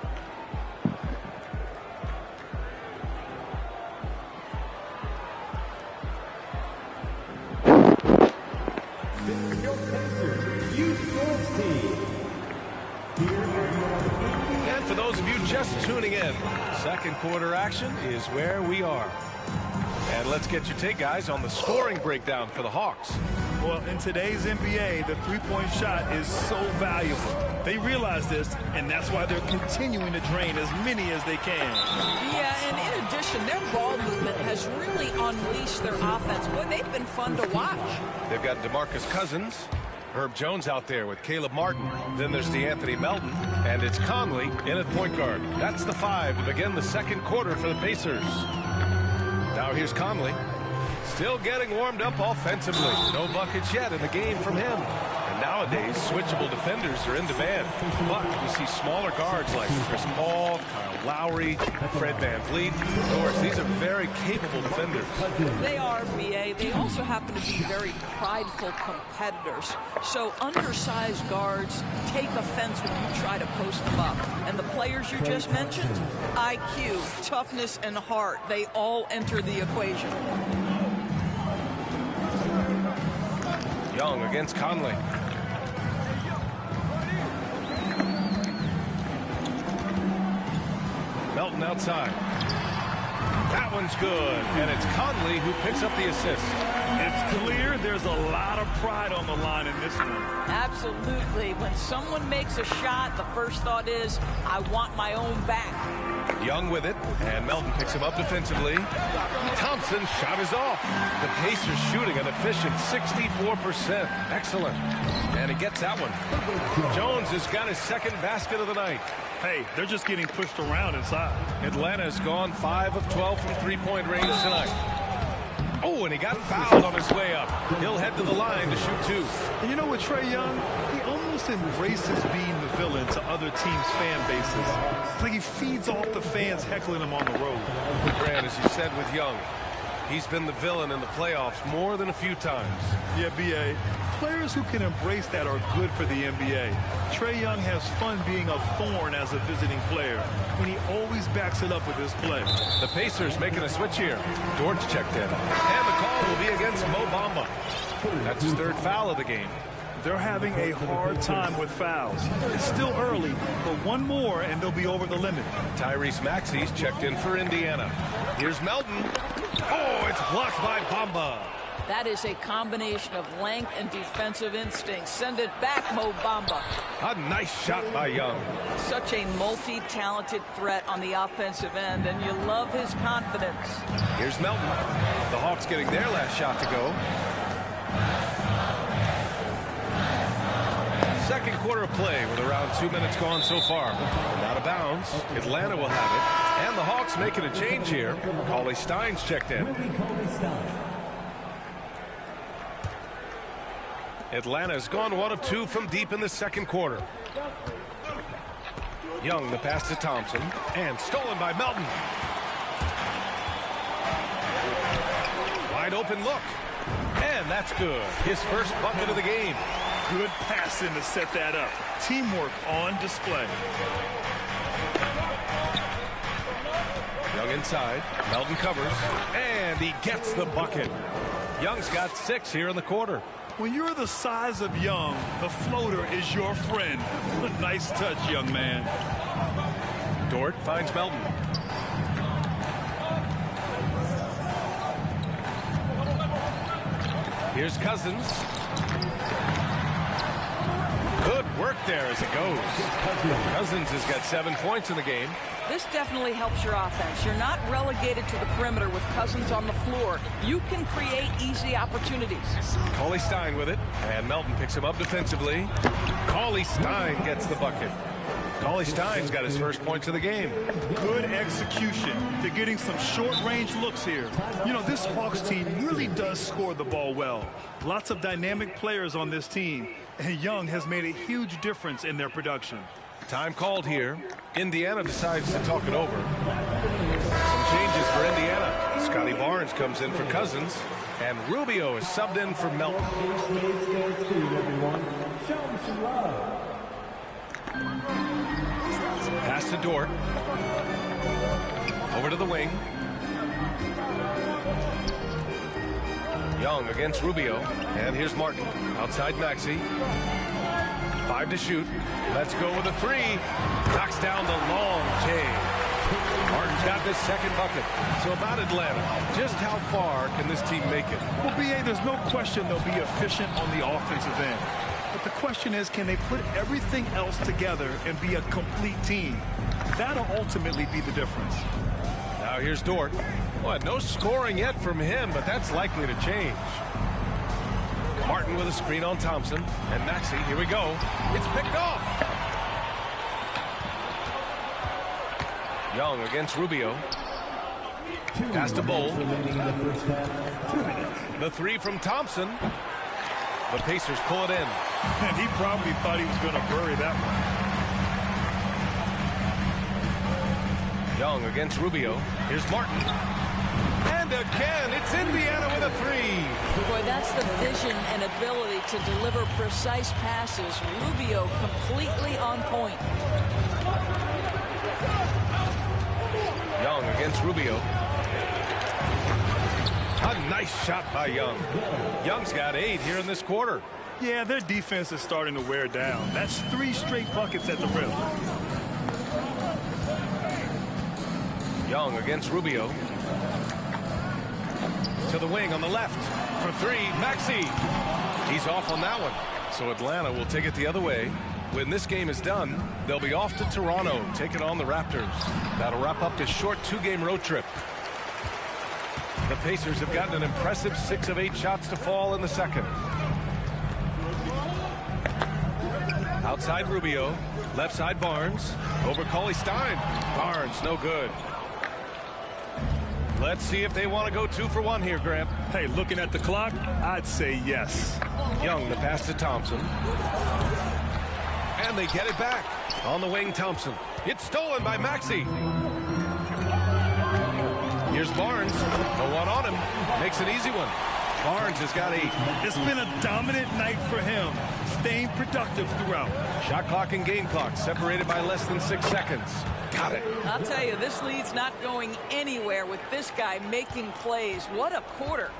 And for those of you just tuning in, second quarter action is where we are. And let's get your take, guys, on the scoring breakdown for the Hawks. Well, in today's NBA, the three-point shot is so valuable. They realize this, and that's why they're continuing to drain as many as they can. Yeah, and in addition, their ball movement has really unleashed their offense. Boy, they've been fun to watch. They've got DeMarcus Cousins, Herb Jones out there with Caleb Martin. Then there's DeAnthony Melton, and it's Conley in at point guard. That's the 5 to begin the second quarter for the Pacers. Now here's Conley. Still getting warmed up offensively. No buckets yet in the game from him. And nowadays, switchable defenders are in demand. But we see smaller guards like Chris Paul, Kyle Lowry, Fred VanVleet. Of course, these are very capable defenders. They are, B.A. They also happen to be very prideful competitors. So undersized guards take offense when you try to post them up. And the players you just mentioned, IQ, toughness, and heart, they all enter the equation. Young against Conley. Melton outside. That one's good, and it's Conley who picks up the assist. It's clear there's a lot of pride on the line in this one. Absolutely. When someone makes a shot, the first thought is, I want my own back. Young with it, and Melton picks him up defensively. Thompson's shot is off. The Pacers shooting an efficient 64%. Excellent. And he gets that one. Jones has got his second basket of the night. Hey, they're just getting pushed around inside. Atlanta's gone 5 of 12 from three-point range tonight. Oh, and he got fouled on his way up. He'll head to the line to shoot 2. And you know what, Trae Young? He almost embraces being the villain to other teams' fan bases. It's like he feeds off the fans heckling him on the road. Grant, as you said with Young, he's been the villain in the playoffs more than a few times. Yeah, B.A. Players who can embrace that are good for the NBA. Trae Young has fun being a thorn as a visiting player, and he always backs it up with his play. The Pacers making a switch here. Dortch checked in. And the call will be against Mo Bamba. That's his third foul of the game. They're having a hard time with fouls. It's still early, but one more and they'll be over the limit. Tyrese Maxey's checked in for Indiana. Here's Melton. Oh, it's blocked by Bamba. That is a combination of length and defensive instinct. Send it back, Mo Bamba. A nice shot by Young. Such a multi-talented threat on the offensive end, and you love his confidence. Here's Melton. The Hawks getting their last shot to go. Second quarter of play with around 2 minutes gone so far. And out of bounds. Atlanta will have it. And the Hawks making a change here. Cauley Stein's checked in. Atlanta's gone 1 of 2 from deep in the second quarter. Young, the pass to Thompson. And stolen by Melton. Wide open look. And that's good. His first bucket of the game. Good passing to set that up. Teamwork on display. Young inside. Melton covers. And he gets the bucket. Young's got 6 here in the quarter. When you're the size of Young, the floater is your friend. Nice touch, young man. Dort finds Melton. Here's Cousins. Good work there as it goes. Cousins has got 7 points in the game. This definitely helps your offense. You're not relegated to the perimeter with Cousins on the floor. You can create easy opportunities. Cauley Stein with it. And Melton picks him up defensively. Cauley Stein gets the bucket. Cauley Stein's got his first points of the game. Good execution. They're getting some short-range looks here. You know, this Hawks team really does score the ball well. Lots of dynamic players on this team. And Young has made a huge difference in their production. Time called here. Indiana decides to talk it over. Some changes for Indiana. Scotty Barnes comes in for Cousins. And Rubio is subbed in for Melton. Pass to Dort. Over to the wing. Young against Rubio. And here's Martin. Outside Maxey. 5 to shoot. Let's go with a 3. Knocks down the long J. Martin's got this second bucket. So about Atlanta, just how far can this team make it? Well, B.A., there's no question they'll be efficient on the offensive end. But the question is, can they put everything else together and be a complete team? That'll ultimately be the difference. Now here's Dort. Well, no scoring yet from him, but that's likely to change. Martin with a screen on Thompson. And Maxey, here we go. It's picked off. Young against Rubio. Pass to Bull. The 3 from Thompson. The Pacers pull it in. And he probably thought he was going to bury that one. Young against Rubio. Here's Martin. And again, it's Indiana with a 3. Boy, that's the vision and ability to deliver precise passes. Rubio completely on point. Young against Rubio. A nice shot by Young. Young's got 8 here in this quarter. Yeah, their defense is starting to wear down. That's 3 straight buckets at the rim. Young against Rubio. To the wing on the left. For 3, Maxey. He's off on that one. So Atlanta will take it the other way. When this game is done, they'll be off to Toronto, taking on the Raptors. That'll wrap up this short 2-game road trip. The Pacers have gotten an impressive 6 of 8 shots to fall in the second. Outside Rubio. Left side Barnes. Over Cauley Stein. Barnes, no good. Let's see if they want to go 2 for 1 here, Grant. Hey, looking at the clock, I'd say yes. Young, the pass to Thompson. And they get it back. On the wing, Thompson. It's stolen by Maxey. Here's Barnes. No one on him. Makes an easy one. Barnes has got 8. It's been a dominant night for him, staying productive throughout. Shot clock and game clock separated by less than 6 seconds. Got it. I'll tell you, this lead's not going anywhere with this guy making plays. What a quarter.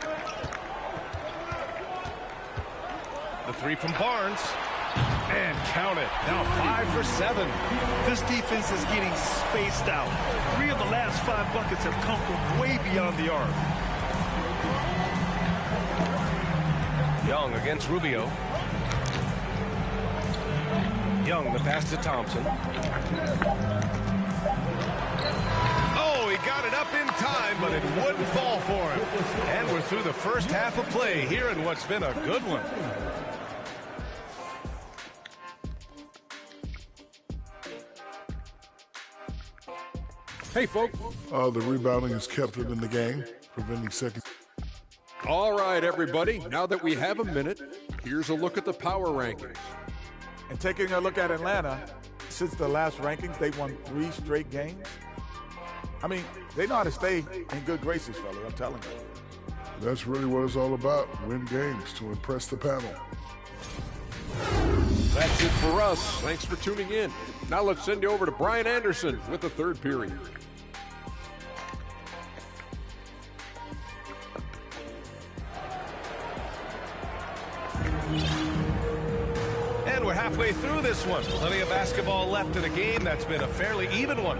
The 3 from Barnes. And count it. Now 5 for 7. This defense is getting spaced out. 3 of the last 5 buckets have come from way beyond the arc. Young against Rubio. Young, the pass to Thompson. Oh, he got it up in time, but it wouldn't fall for him. And we're through the first half of play here in what's been a good one. Hey, folks. The rebounding has kept it in the game, preventing second. All right, everybody. Now that we have a minute, here's a look at the power rankings. And taking a look at Atlanta, since the last rankings, they've won 3 straight games. I mean, they know how to stay in good graces, fellas, I'm telling you. That's really what it's all about, win games to impress the panel. That's it for us. Thanks for tuning in. Now let's send you over to Brian Anderson with the third period. And we're halfway through this one. Plenty of basketball left in a game that's been a fairly even one.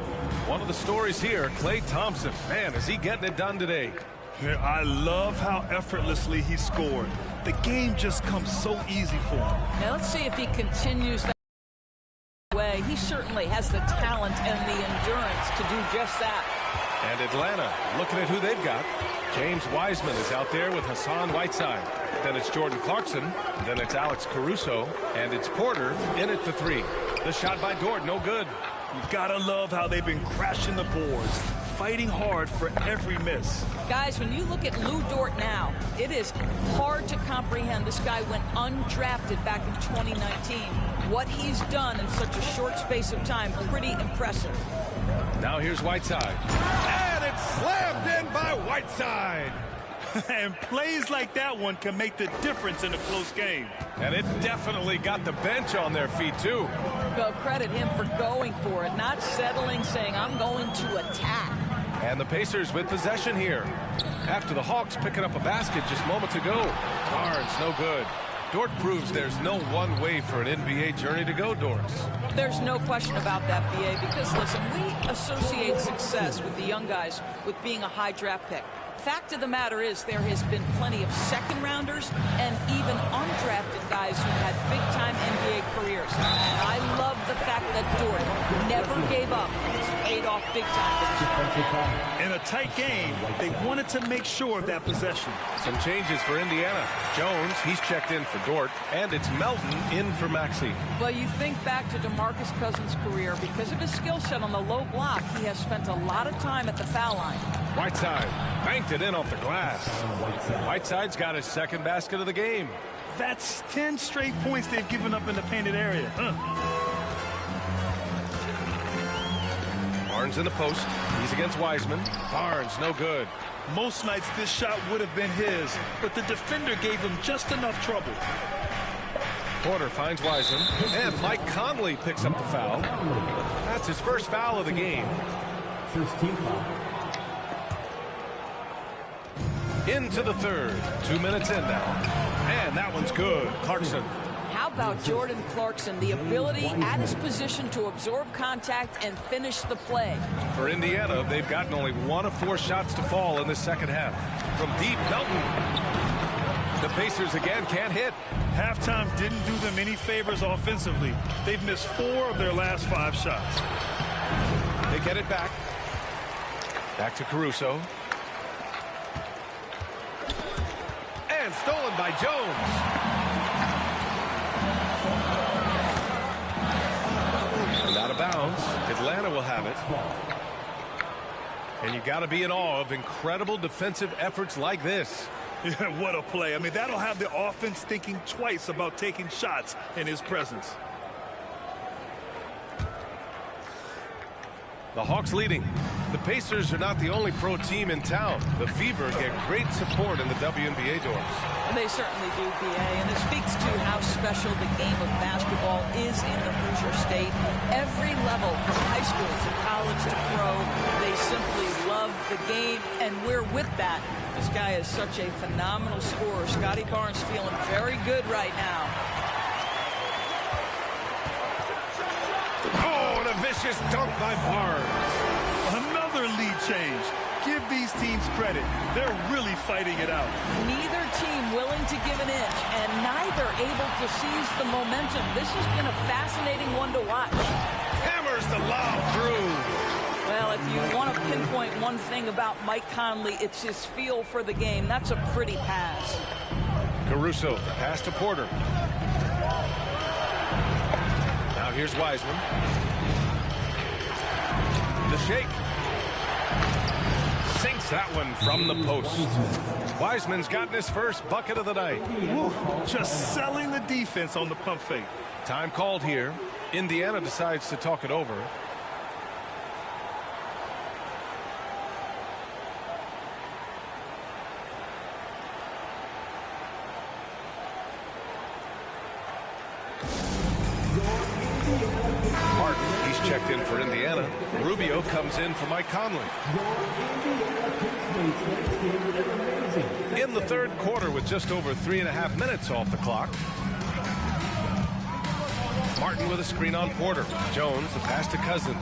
One of the stories here, Klay Thompson. Man, is he getting it done today. Yeah, I love how effortlessly he scored. The game just comes so easy for him. Now let's see if he continues that way. He certainly has the talent and the endurance to do just that. And Atlanta, looking at who they've got. James Wiseman is out there with Hassan Whiteside. Then it's Jordan Clarkson. Then it's Alex Caruso. And it's Porter in at the 3. The shot by Dort, no good. You gotta love how they've been crashing the boards, fighting hard for every miss. Guys, when you look at Lou Dort now, it is hard to comprehend. This guy went undrafted back in 2019. What he's done in such a short space of time, pretty impressive. Now here's Whiteside. And it's slammed in by Whiteside. And plays like that one can make the difference in a close game. And it definitely got the bench on their feet, too. Well, credit him for going for it, not settling, saying, I'm going to attack. And the Pacers with possession here. After the Hawks picking up a basket just moments ago. Barnes, no good. Dort proves there's no one way for an NBA journey to go, Doris. There's no question about that, BA, because, listen, we associate success with the young guys with being a high draft pick. Fact of the matter is there has been plenty of second-rounders and even undrafted guys who had big-time NBA careers. And I love the fact that Dort never gave up. It's paid off big time. In a tight game, they wanted to make sure of that possession. Some changes for Indiana. Jones, he's checked in for Dort, and it's Melton in for Maxey. Well, you think back to DeMarcus Cousins' career. Because of his skill set on the low block, he has spent a lot of time at the foul line. Whiteside banked it in off the glass. Whiteside's got his second basket of the game. That's 10 straight points they've given up in the painted area. Barnes in the post. He's against Wiseman. Barnes, no good. Most nights this shot would have been his, but the defender gave him just enough trouble. Porter finds Wiseman, and Mike Conley picks up the foul. That's his first foul of the game. First team foul. Into the third. 2 minutes in now. And that one's good. Clarkson. How about Jordan Clarkson? The ability at his position to absorb contact and finish the play. For Indiana, they've gotten only 1 of 4 shots to fall in the second half. From deep, Melton. The Pacers again can't hit. Halftime didn't do them any favors offensively. They've missed 4 of their last 5 shots. They get it back. Back to Caruso. And stolen by Jones. And out of bounds. Atlanta will have it. And you got to be in awe of incredible defensive efforts like this. Yeah, what a play. I mean, that'll have the offense thinking twice about taking shots in his presence. The Hawks leading. The Pacers are not the only pro team in town. The Fever get great support in the WNBA doors. They certainly do, BA, and it speaks to how special the game of basketball is in the Hoosier State. Every level, from high school to college to pro, they simply love the game, and we're with that. This guy is such a phenomenal scorer. Scotty Barnes feeling very good right now. Oh, and a vicious dunk by Barnes. Another lead change. Give these teams credit. They're really fighting it out. Neither team willing to give an inch, and neither able to seize the momentum. This has been a fascinating one to watch. Hammers the lob through. Well, if you want to pinpoint one thing about Mike Conley, it's his feel for the game. That's a pretty pass. Caruso, pass to Porter. Now here's Wiseman. The shake. Sinks that one from the post. Wiseman's gotten his first bucket of the night. Woo, just selling the defense on the pump fake. Time called here. Indiana decides to talk it over. Martin, he's checked in for Indiana. Rubio comes in for Mike Conley. In the third quarter with just over 3.5 minutes off the clock. Martin with a screen on Porter. Jones, the pass to Cousins.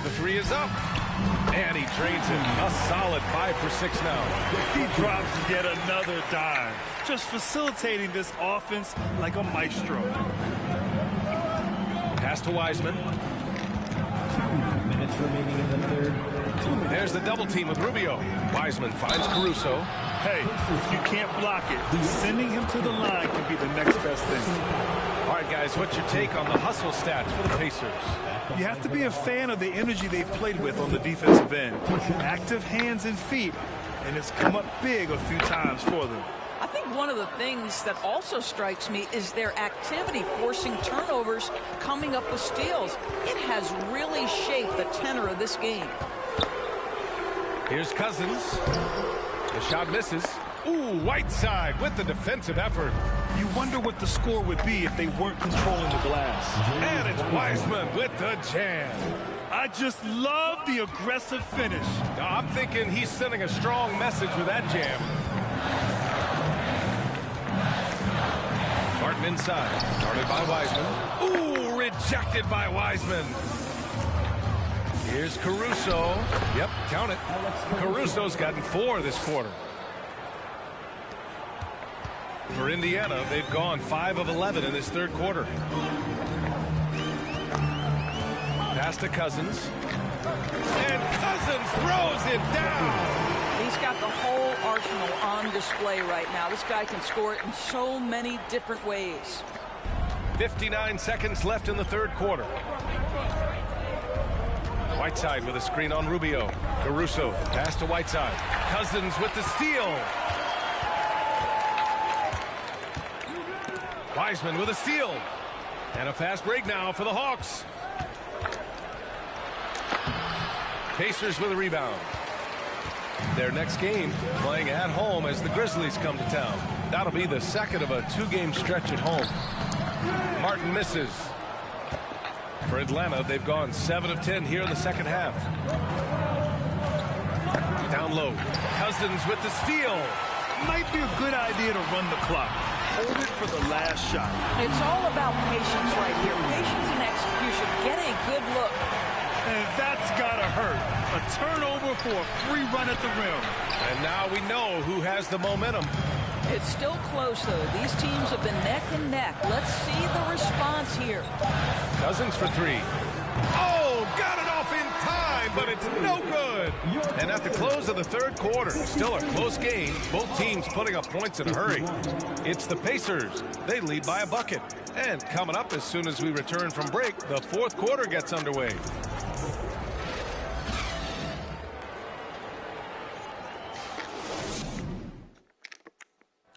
The three is up. And he drains it. A solid 5 for 6 now. He drops yet another dime. Just facilitating this offense like a maestro. Pass to Wiseman. 2 minutes remaining in the third. There's the double team with Rubio. Wiseman finds Caruso. Hey, you can't block it. Sending him to the line can be the next best thing. All right, guys, what's your take on the hustle stats for the Pacers? You have to be a fan of the energy they've played with on the defensive end. Active hands and feet, and it's come up big a few times for them. I think one of the things that also strikes me is their activity forcing turnovers, coming up with steals. It has really shaped the tenor of this game. Here's Cousins. The shot misses. Ooh, Whiteside with the defensive effort. You wonder what the score would be if they weren't controlling the glass. And it's Wiseman with the jam. I just love the aggressive finish. I'm thinking he's sending a strong message with that jam. Martin inside. Started by Wiseman. Ooh, rejected by Wiseman. Here's Caruso. Yep, count it. Caruso's gotten 4 this quarter. For Indiana, they've gone 5 of 11 in this third quarter. Pass to Cousins. And Cousins throws it down. He's got the whole arsenal on display right now. This guy can score it in so many different ways. 59 seconds left in the third quarter. Whiteside with a screen on Rubio. Caruso, pass to Whiteside. Cousins with the steal. Wiseman with a steal. And a fast break now for the Hawks. Pacers with a rebound. Their next game playing at home as the Grizzlies come to town. That'll be the second of a 2-game stretch at home. Martin misses. For Atlanta, they've gone 7 of 10 here in the second half. Down low. Cousins with the steal. Might be a good idea to run the clock. Hold it for the last shot. It's all about patience right here. Patience and execution. Get a good look. And that's gotta hurt. A turnover for a free run at the rim. And now we know who has the momentum. It's still close, though. These teams have been neck and neck. Let's see the response here. Cousins for 3. Oh, got it off in time, but it's no good. And at the close of the third quarter, still a close game. Both teams putting up points in a hurry. It's the Pacers. They lead by a bucket. And coming up as soon as we return from break, the fourth quarter gets underway.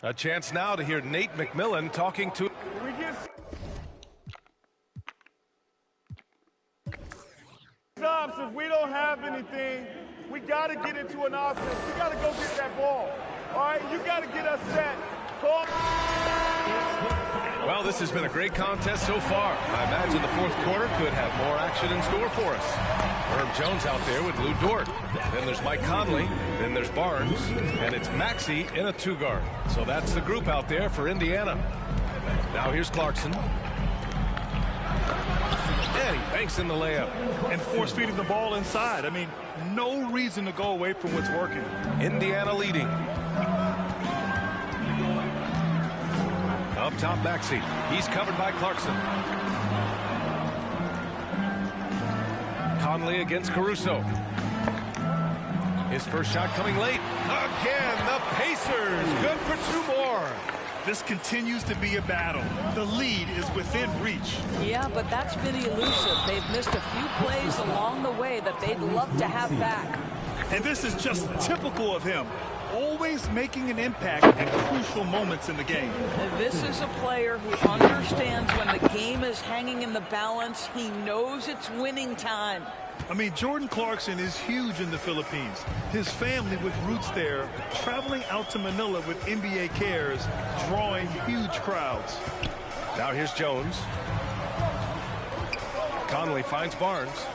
A chance now to hear Nate McMillan talking to... sometimes if we don't have anything, we got to get into an offense. We got to go get that ball. All right, you got to get us set. Well, this has been a great contest so far. I imagine the fourth quarter could have more action in store for us. Herb Jones out there with Lou Dort. Then there's Mike Conley. Then there's Barnes. And it's Maxey in a two-guard. So that's the group out there for Indiana. Now here's Clarkson. And he banks in the layup. And force-feeding the ball inside. I mean, no reason to go away from what's working. Indiana leading. Up top, Maxey. He's covered by Clarkson. Conley against Caruso. His first shot coming late. Again, the Pacers. Good for two more. This continues to be a battle. The lead is within reach. Yeah, but that's been elusive. They've missed a few plays along the way that they'd love to have back. And this is just typical of him. Always making an impact at crucial moments in the game. This is a player who understands when the game is hanging in the balance. He knows it's winning time. I mean, Jordan Clarkson is huge in the Philippines. His family with roots there, traveling out to Manila with NBA Cares, drawing huge crowds. Now here's Jones. Conley finds Barnes.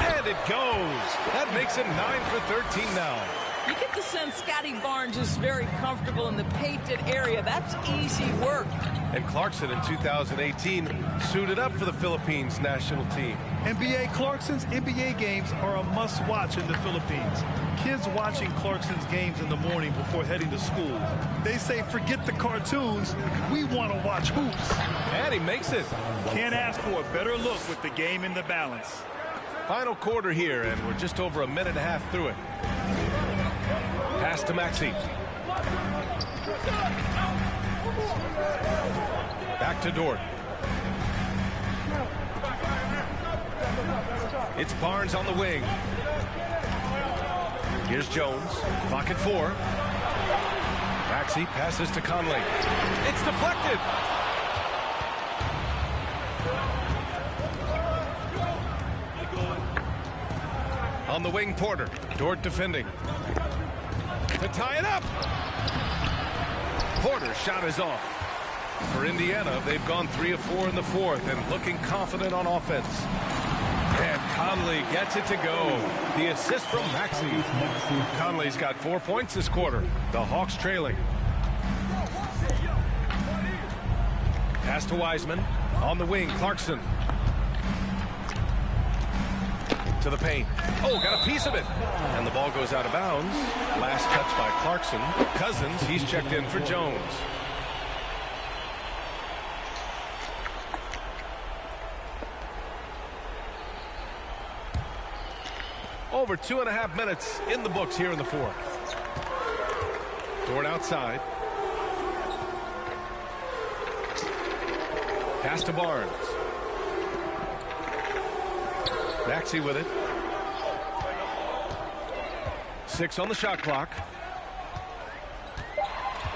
And it goes. That makes him 9 for 13 now. You get the sense Scotty Barnes is very comfortable in the painted area. That's easy work. And Clarkson in 2018 suited up for the Philippines national team. Clarkson's NBA games are a must-watch in the Philippines. Kids watching Clarkson's games in the morning before heading to school. They say, forget the cartoons, we want to watch hoops. And he makes it. Can't ask for a better look with the game in the balance. Final quarter here, and we're just over a minute and a half through it. Pass to Maxey. Back to Dort. It's Barnes on the wing. Here's Jones. Clock at 4. Maxey passes to Conley. It's deflected. On the wing, Porter. Dort defending. To tie it up. Porter's shot is off. For Indiana, they've gone 3 of 4 in the fourth and looking confident on offense. And Conley gets it to go. The assist from Maxey. Conley's got 4 points this quarter. The Hawks trailing. Pass to Wiseman. On the wing, Clarkson. To the paint. Oh, got a piece of it. And the ball goes out of bounds. Last touch by Clarkson. Cousins, he's checked in for Jones. Over 2.5 minutes in the books here in the fourth. Dort outside. Pass to Barnes. Maxey with it. 6 on the shot clock.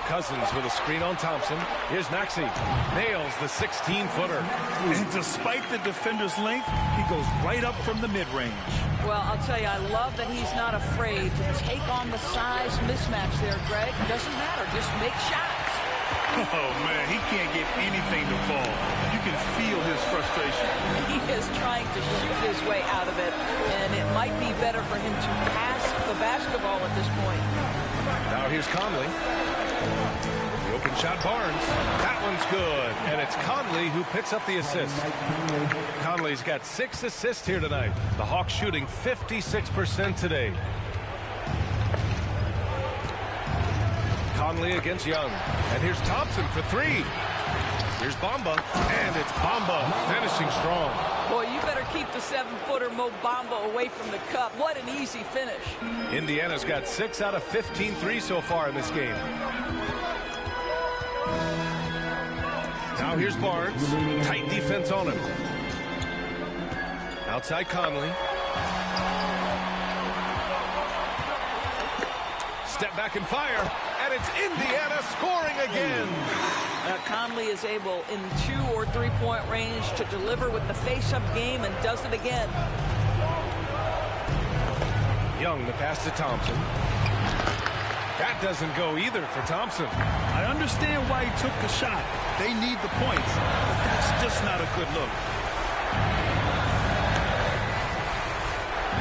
Cousins with a screen on Thompson. Here's Maxey. Nails the 16-footer. And despite the defender's length, he goes right up from the mid-range. Well, I'll tell you, I love that he's not afraid to take on the size mismatch there, Greg. It doesn't matter. Just make shots. Oh, man, he can't get anything to fall. You can feel his frustration. He is trying to shoot his way out of it, and it might be better for him to pass the basketball at this point. Now here's Conley. The open shot, Barnes. That one's good, and it's Conley who picks up the assist. Conley's got 6 assists here tonight. The Hawks shooting 56% today. Conley against Young. And here's Thompson for 3. Here's Bamba. And it's Bamba finishing strong. Boy, you better keep the 7-footer Mo Bamba away from the cup. What an easy finish. Indiana's got 6 out of 15 threes so far in this game. Now here's Barnes. Tight defense on him. Outside Conley. Step back and fire. And it's Indiana scoring again. Conley is able in 2 or 3 point range to deliver with the face-up game and does it again. Young, the pass to Thompson. That doesn't go either for Thompson. I understand why he took the shot. They need the points, but that's just not a good look.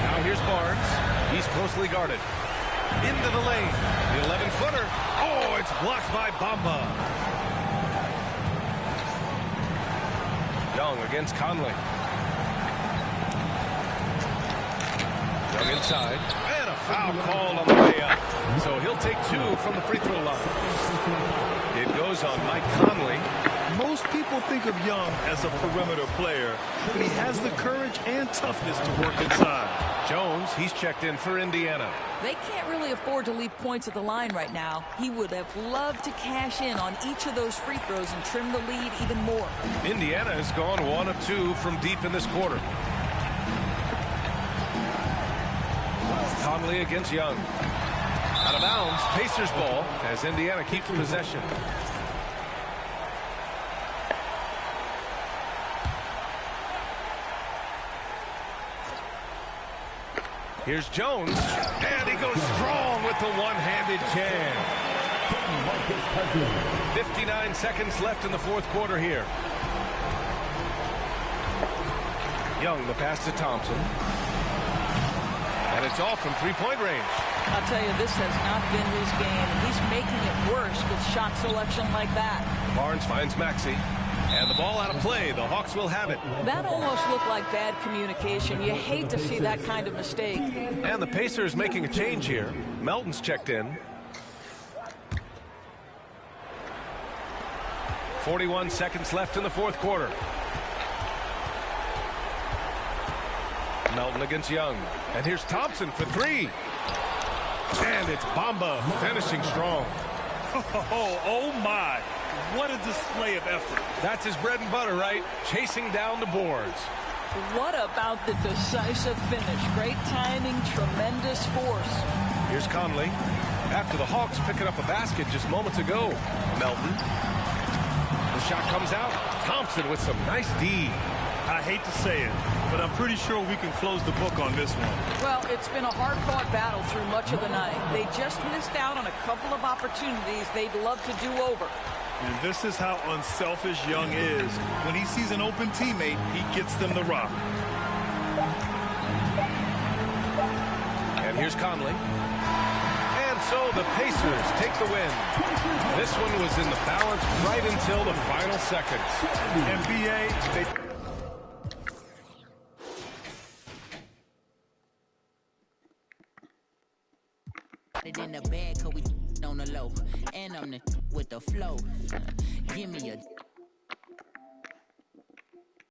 Now here's Barnes. He's closely guarded. Into the lane. The 11-footer. Oh, it's blocked by Bamba. Young against Conley. Young inside. And a foul call on the way up. So he'll take 2 from the free throw line. It goes on Mike Conley. Most people think of Young as a perimeter player, but he has the courage and toughness to work inside. Jones, he's checked in for Indiana. They can't really afford to leave points at the line right now. He would have loved to cash in on each of those free throws and trim the lead even more. Indiana has gone 1 of 2 from deep in this quarter. Conley against Young. Out of bounds, Pacers ball as Indiana keeps possession. Here's Jones, and he goes strong with the one-handed jam. 59 seconds left in the fourth quarter here. Young, the pass to Thompson. And it's all from three-point range. I'll tell you, this has not been his game. He's making it worse with shot selection like that. Barnes finds Maxey. And the ball out of play. The Hawks will have it. That almost looked like bad communication. You hate to see that kind of mistake. And the Pacers making a change here. Melton's checked in. 41 seconds left in the fourth quarter. Melton against Young. And here's Thompson for 3. And it's Bamba finishing strong. Oh my. What a display of effort. That's his bread and butter, right? Chasing down the boards. What about the decisive finish? Great timing, tremendous force. Here's Conley. After the Hawks picking up a basket just moments ago. Melton. The shot comes out. Thompson with some nice D. I hate to say it, but I'm pretty sure we can close the book on this one. Well, it's been a hard-fought battle through much of the night. They just missed out on a couple of opportunities they'd love to do over. And this is how unselfish Young is. When he sees an open teammate, he gets them the rock. And here's Conley. And so the Pacers take the win. This one was in the balance right until the final seconds. NBA, they... In the bag, cause we on the low, and I'm the with the flow. Give me a